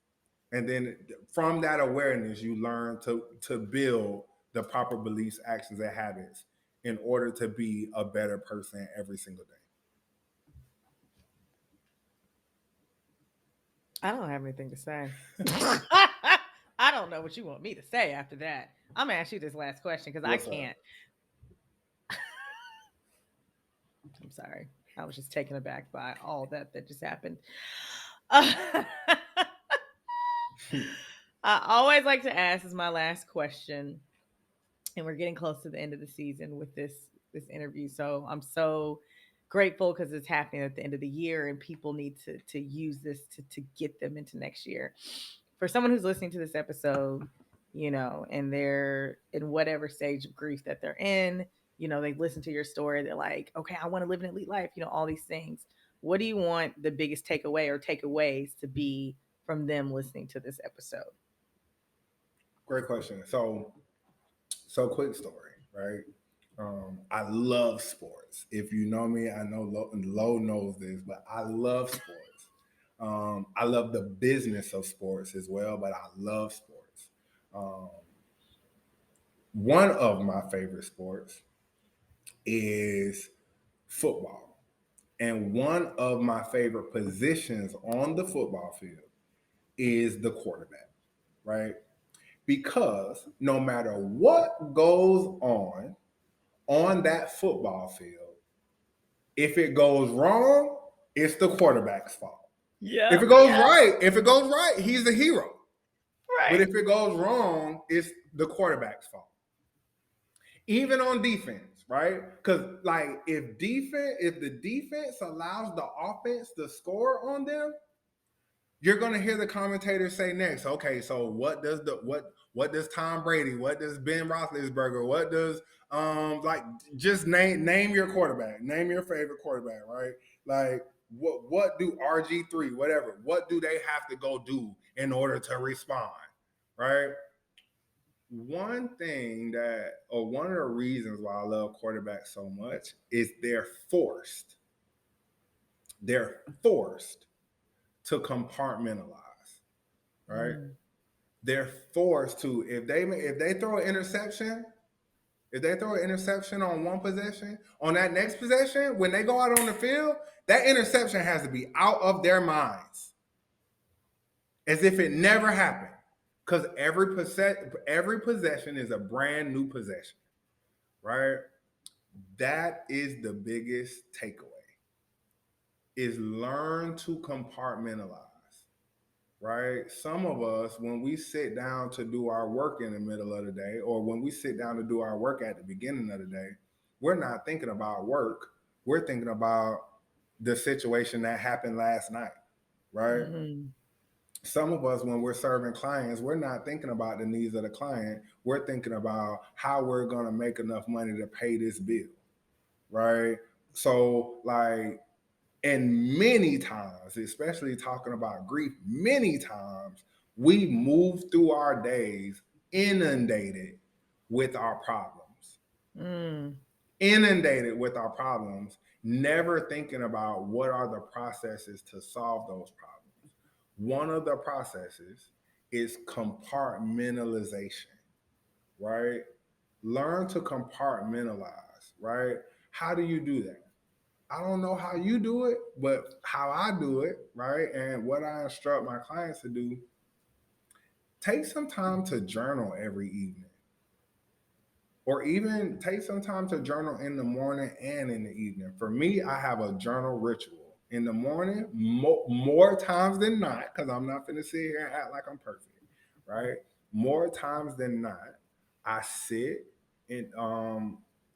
And then from that awareness, you learn to build the proper beliefs, actions, and habits in order to be a better person every single day. I don't have anything to say. I don't know what you want me to say after that. I'm gonna ask you this last question because I What's up? can't. I'm sorry. I was just taken aback by all that just happened. I always like to ask as my last question, and we're getting close to the end of the season with this interview. So I'm so grateful because it's happening at the end of the year, and people need to use this to get them into next year. For someone who's listening to this episode, and they're in whatever stage of grief that they're in, they listen to your story, they're like, okay, I want to live an elite life, all these things. What do you want the biggest takeaway or takeaways to be from them listening to this episode? Great question. So quick story, right? I love sports. If you know me, I know Lo knows this, but I love sports. I love the business of sports as well, but I love sports. Um, one of my favorite sports is football. And one of my favorite positions on the football field is the quarterback, right? Because no matter what goes on that football field, if it goes wrong, it's the quarterback's fault. Yeah. If it goes right, he's the hero. But Right. if it goes wrong, it's the quarterback's fault. Even on defense, right? Because like if the defense allows the offense to score on them, you're gonna hear the commentators say next, okay, so what does Tom Brady, what does Ben Roethlisberger, what does like just name your quarterback, name your favorite quarterback, right? Like what do RG3, whatever, what do they have to go do in order to respond, right? One thing or one of the reasons why I love quarterbacks so much is they're forced to compartmentalize, right? Mm. They're forced to if they throw an interception, if they throw an interception on one possession, on that next possession, when they go out on the field, that interception has to be out of their minds, as if it never happened. Because every possession is a brand new possession, right? That is the biggest takeaway: is learn to compartmentalize. Right? Some of us, when we sit down to do our work in the middle of the day, or when we sit down to do our work at the beginning of the day, we're not thinking about work. We're thinking about the situation that happened last night, right? Mm. Some of us, when we're serving clients, we're not thinking about the needs of the client. We're thinking about how we're going to make enough money to pay this bill, right? So, like, and many times, especially talking about grief, many times we move through our days inundated with our problems, Mm. inundated with our problems, never thinking about what are the processes to solve those problems. One of the processes is compartmentalization, right? Learn to compartmentalize, right? How do you do that? I don't know how you do it, but how I do it, right? And what I instruct my clients to do, take some time to journal every evening. Or even take some time to journal in the morning and in the evening. For me, I have a journal ritual. In the morning, more times than not, because I'm not going to sit here and act like I'm perfect, right? More times than not, I sit in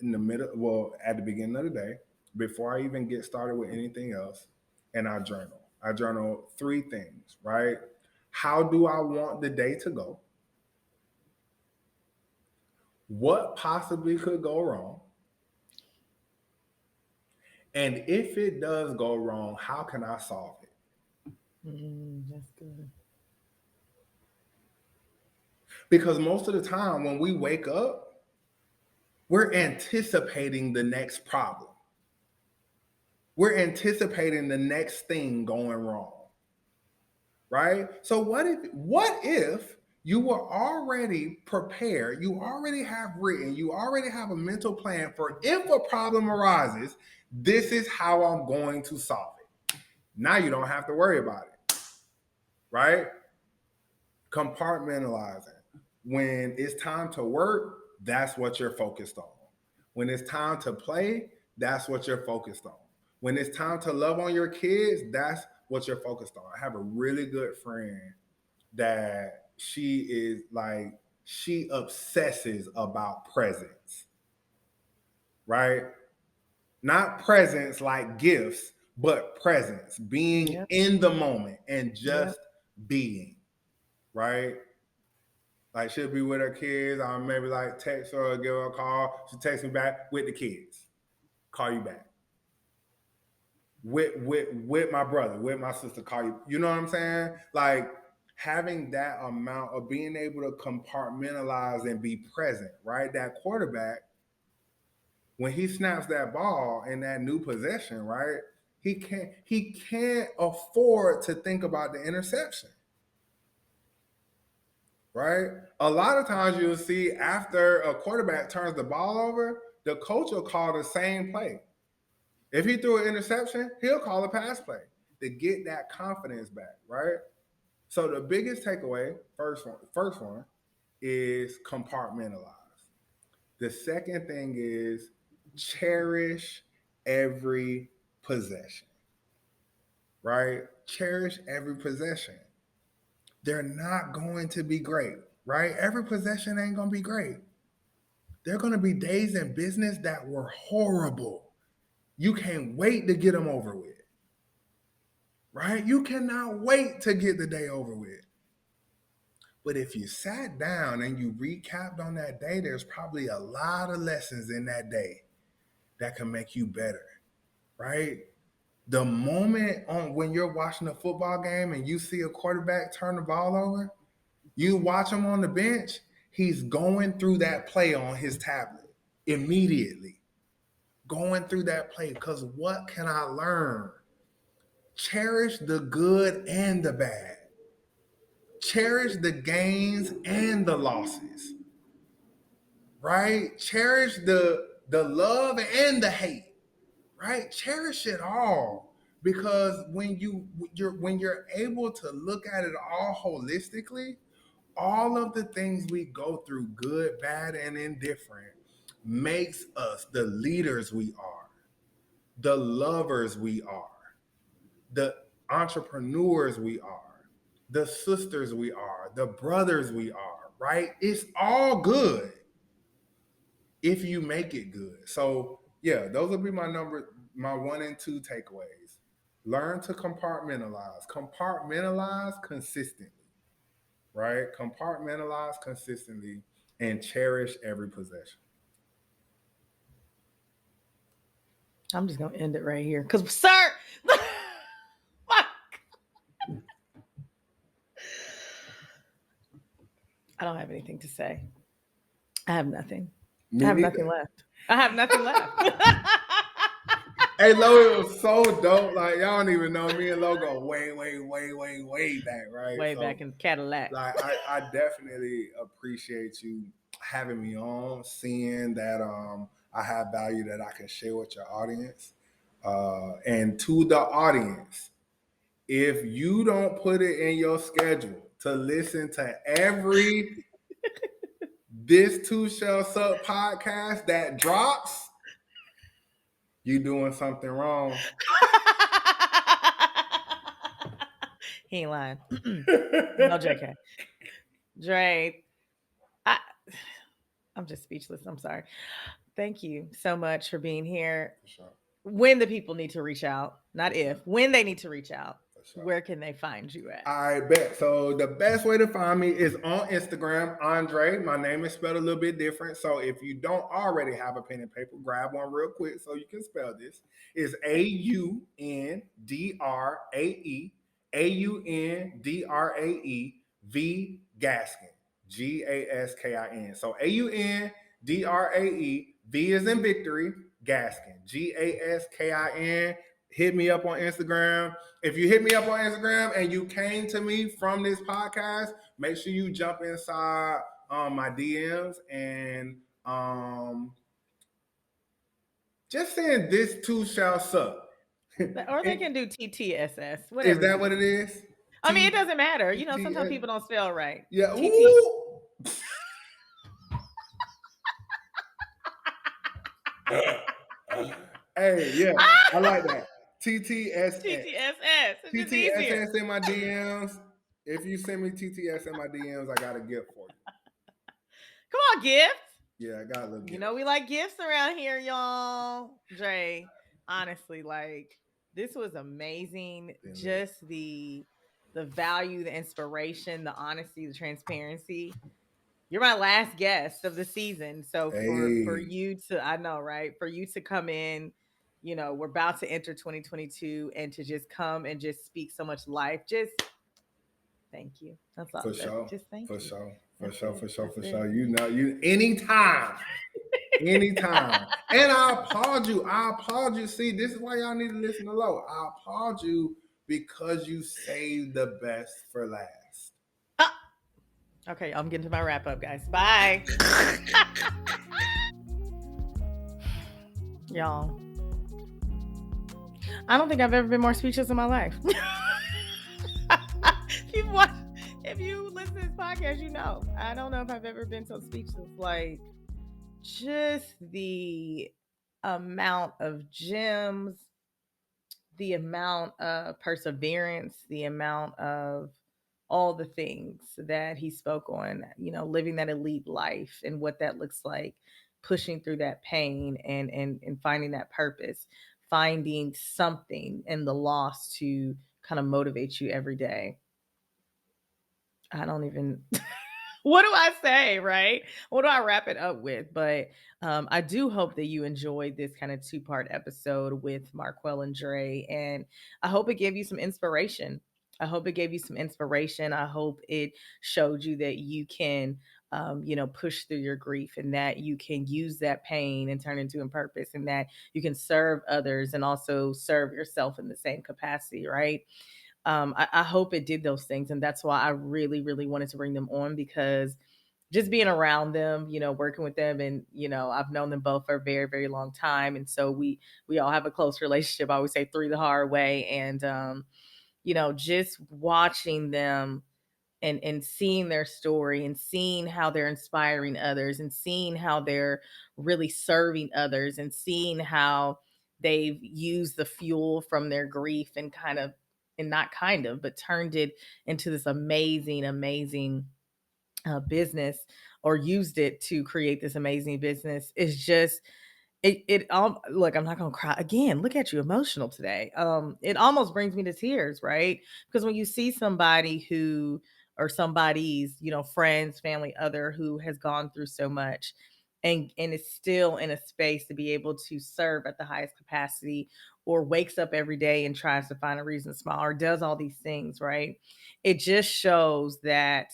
the middle, well, at the beginning of the day, before I even get started with anything else, and I journal. I journal three things, right? How do I want the day to go? What possibly could go wrong? And if it does go wrong, how can I solve it? Mm. That's good. Because most of the time when we wake up, we're anticipating the next problem. We're anticipating the next thing going wrong. Right? So what if you were already prepared, you already have written, you already have a mental plan for if a problem arises, this is how I'm going to solve it. Now you don't have to worry about it. Right? Compartmentalizing. When it's time to work, that's what you're focused on. When it's time to play, that's what you're focused on. When it's time to love on your kids, that's what you're focused on. I have a really good friend that she obsesses about presence, right? Not presents like gifts, but presence, being in the moment and just being, right? Like she'll be with her kids. I'll maybe like text her or give her a call. She texts me back with the kids. Call you back. With my brother, with my sister, call you. You know what I'm saying? Like having that amount of being able to compartmentalize and be present, right? That quarterback, when he snaps that ball in that new possession, right? He can't afford to think about the interception. Right? A lot of times you'll see after a quarterback turns the ball over, the coach will call the same play. If he threw an interception, he'll call a pass play to get that confidence back, right? So the biggest takeaway, first one is compartmentalize. The second thing is cherish every possession, right? Cherish every possession. They're not going to be great, right? Every possession ain't going to be great. There are going to be days in business that were horrible. You can't wait to get them over with, right? You cannot wait to get the day over with. But if you sat down and you recapped on that day, there's probably a lot of lessons in that day that can make you better, right? The moment when you're watching a football game and you see a quarterback turn the ball over, you watch him on the bench, he's going through that play on his tablet immediately. Going through that play, because what can I learn? Cherish the good and the bad. Cherish the gains and the losses. Right? Cherish the love and the hate. Right? Cherish it all. Because when you're able to look at it all holistically, all of the things we go through, good, bad, and indifferent, makes us the leaders we are, the lovers we are, the entrepreneurs we are, the sisters we are, the brothers we are, right? It's all good if you make it good. So yeah, those would be my 1 and 2 takeaways. Learn to compartmentalize consistently, right? Compartmentalize consistently and cherish every possession. I'm just gonna end it right here, cause sir, I don't have anything to say. I have nothing. I have nothing left. I have nothing left. Hey, Lo, it was so dope. Like y'all don't even know me and Lo go way back, right? Way back in Cadillac. Like I definitely appreciate you having me on, seeing that I have value that I can share with your audience. And to the audience, if you don't put it in your schedule to listen to every This Too Shall Suck podcast that drops, you doing something wrong. He ain't lying. No, JK. Dre, I'm just speechless. I'm sorry. Thank you so much for being here. Sure. When the people need to reach out, not if, when they need to reach out, where can they find you at? I bet. So the best way to find me is on Instagram, Aundrae. My name is spelled a little bit different. So if you don't already have a pen and paper, grab one real quick so you can spell this. It's AUNDRAE, AUNDRAE, V Gaskin, Gaskin. So AUNDRAE, V is in victory, Gaskin. GASKIN. Hit me up on Instagram. If you hit me up on Instagram and you came to me from this podcast, make sure you jump inside my DMs and just saying this too shall suck. Or they can do TTSS, Is whatever that you what it want. is? I mean, it doesn't matter. You know, sometimes TTS. people don't spell right. Yeah. TT. Ooh. Hey, yeah, I like that. TTSS. TTSS. It's just easier. TTSS in my DMs. If you send me TTS in my DMs, I got a gift for you. Come on, gifts. Yeah, I got a little gift. You know, we like gifts around here, y'all. Dre, honestly, like this was amazing. Yeah, Just the value, the inspiration, the honesty, the transparency. You're my last guest of the season. So for hey, you to, I know, right? For you to come in, you know, we're about to enter 2022 and to just come and just speak so much life. Just thank you. That's all. for sure, Just thank for you. sure, for That's sure, it. for sure, That's for it. sure. You know, you anytime. Anytime. And I applaud you. I applaud you. See, this is why y'all need to listen to Lo. I applaud you because you saved the best for last. Okay, I'm getting to my wrap up, guys. Bye. Y'all, I don't think I've ever been more speechless in my life. If you listen to this podcast, you know. I don't know if I've ever been so speechless. Like, just the amount of gems, the amount of perseverance, the amount of all the things that he spoke on, you know, living that elite life and what that looks like, pushing through that pain and finding that purpose, finding something in the loss to kind of motivate you every day. I don't even what do I say, right? What do I wrap it up with? But I do hope that you enjoyed this kind of 2-part episode with Marquel and Dre. And I hope it gave you some inspiration. I hope it gave you some inspiration. I hope it showed you that you can, you know, push through your grief and that you can use that pain and turn into a purpose and that you can serve others and also serve yourself in the same capacity, right? I hope it did those things. And that's why I really, really wanted to bring them on because just being around them, you know, working with them and, you know, I've known them both for a very, very long time. And so we all have a close relationship. I always say through the hard way. And, you know, just watching them and seeing their story and seeing how they're inspiring others and seeing how they're really serving others and seeing how they've used the fuel from their grief and kind of and not kind of but turned it into this amazing business or used it to create this amazing business is just it look, I'm not gonna cry again. Look at you, emotional today. It almost brings me to tears, right? Because when you see somebody who or somebody's, you know, friends, family, other who has gone through so much and is still in a space to be able to serve at the highest capacity or wakes up every day and tries to find a reason to smile or does all these things, right? It just shows that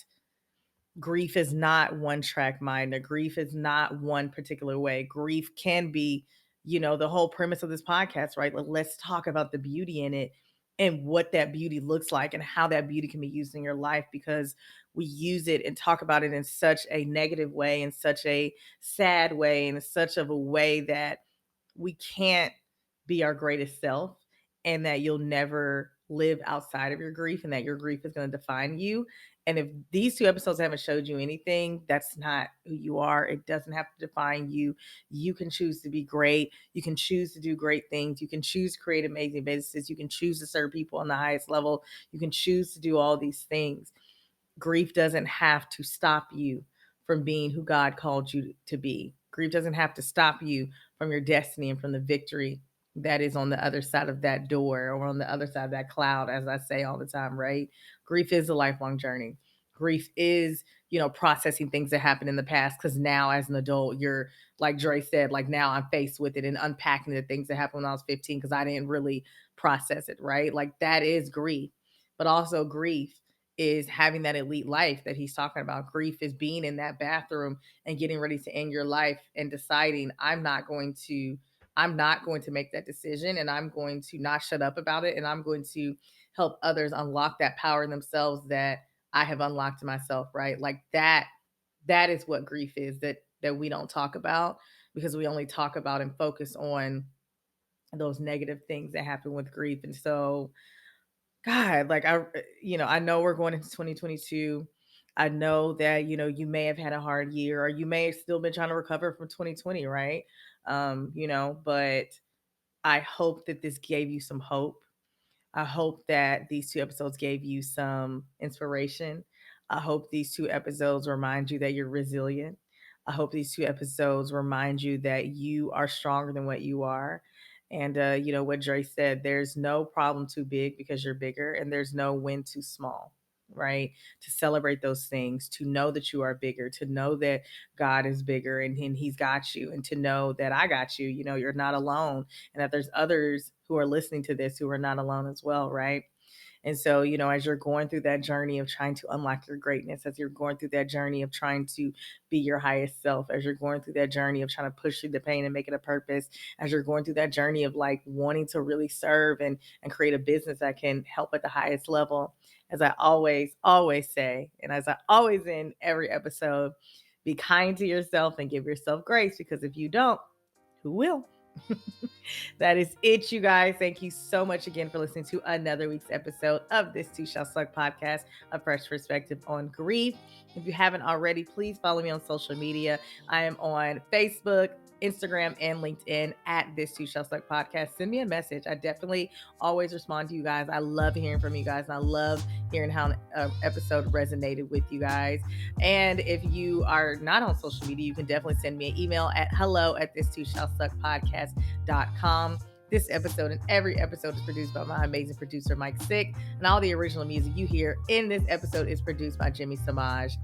grief is not one track mind. The grief is not one particular way. Grief can be, you know, the whole premise of this podcast, right? Like, let's talk about the beauty in it and what that beauty looks like and how that beauty can be used in your life because we use it and talk about it in such a negative way, in such a sad way, in such of a way that we can't be our greatest self and that you'll never live outside of your grief and that your grief is going to define you. And if these 2 episodes haven't showed you anything, that's not who you are. It doesn't have to define you. You can choose to be great. You can choose to do great things. You can choose to create amazing businesses. You can choose to serve people on the highest level. You can choose to do all these things. Grief doesn't have to stop you from being who God called you to be. Grief doesn't have to stop you from your destiny and from the victory that is on the other side of that door or on the other side of that cloud, as I say all the time, right? Grief is a lifelong journey. Grief is, you know, processing things that happened in the past because now as an adult, you're like Dre said, like now I'm faced with it and unpacking the things that happened when I was 15 because I didn't really process it, right? Like that is grief. But also grief is having that elite life that he's talking about. Grief is being in that bathroom and getting ready to end your life and deciding I'm not going to make that decision, and I'm going to not shut up about it, and I'm going to help others unlock that power in themselves that I have unlocked myself, right? Like that is what grief is, that we don't talk about, because we only talk about and focus on those negative things that happen with grief. And so, God, like I know we're going into 2022. I know that, you may have had a hard year, or you may have still been trying to recover from 2020, right? But I hope that this gave you some hope. I hope that these 2 episodes gave you some inspiration. I hope these 2 episodes remind you that you're resilient. I hope these 2 episodes remind you that you are stronger than what you are. And what Dre said, there's no problem too big because you're bigger, and there's no win too small, right? To celebrate those things, to know that you are bigger, to know that God is bigger, and he's got you, and to know that I got you. You're not alone, and that there's others who are listening to this who are not alone as well, right? And so, as you're going through that journey of trying to unlock your greatness, as you're going through that journey of trying to be your highest self, as you're going through that journey of trying to push through the pain and make it a purpose, as you're going through that journey of like wanting to really serve and create a business that can help at the highest level, as I always say, and as I always end every episode, be kind to yourself and give yourself grace, because if you don't, who will? That is it, you guys. Thank you so much again for listening to another week's episode of This Too Shall Suck podcast, a fresh perspective on grief. If you haven't already, please follow me on social media. I am on Facebook, Instagram, and LinkedIn at This Too Shall Suck podcast. Send me a message. I definitely always respond to you guys. I love hearing from you guys, and I love hearing how an episode resonated with you guys. And if you are not on social media, you can definitely send me an email at hello@this2shallsuckpodcast.com. This episode and every episode is produced by my amazing producer, Mike Sick, and all the original music you hear in this episode is produced by Jimmy Samaj.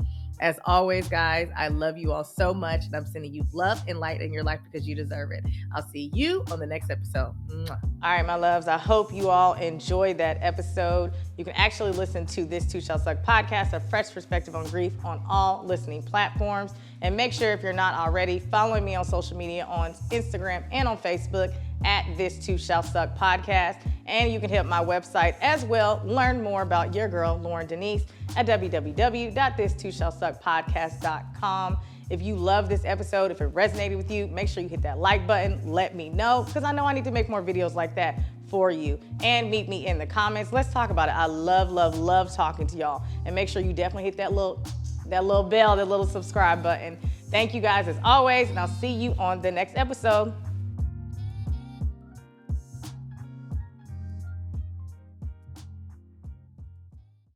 As always, guys, I love you all so much, and I'm sending you love and light in your life because you deserve it. I'll see you on the next episode. Mwah. All right, my loves, I hope you all enjoyed that episode. You can actually listen to This Too Shall Suck podcast, a fresh perspective on grief, on all listening platforms. And make sure, if you're not already, following me on social media on Instagram and on Facebook at This Too Shall Suck podcast. And you can hit my website as well. Learn more about your girl, Loryn Denise, at www.this2shallsuckpodcast.com. If you love this episode, if it resonated with you, make sure you hit that like button. Let me know, because I know I need to make more videos like that for you. And meet me in the comments. Let's talk about it. I love talking to y'all. And make sure you definitely hit that little bell, that little subscribe button. Thank you guys as always, and I'll see you on the next episode.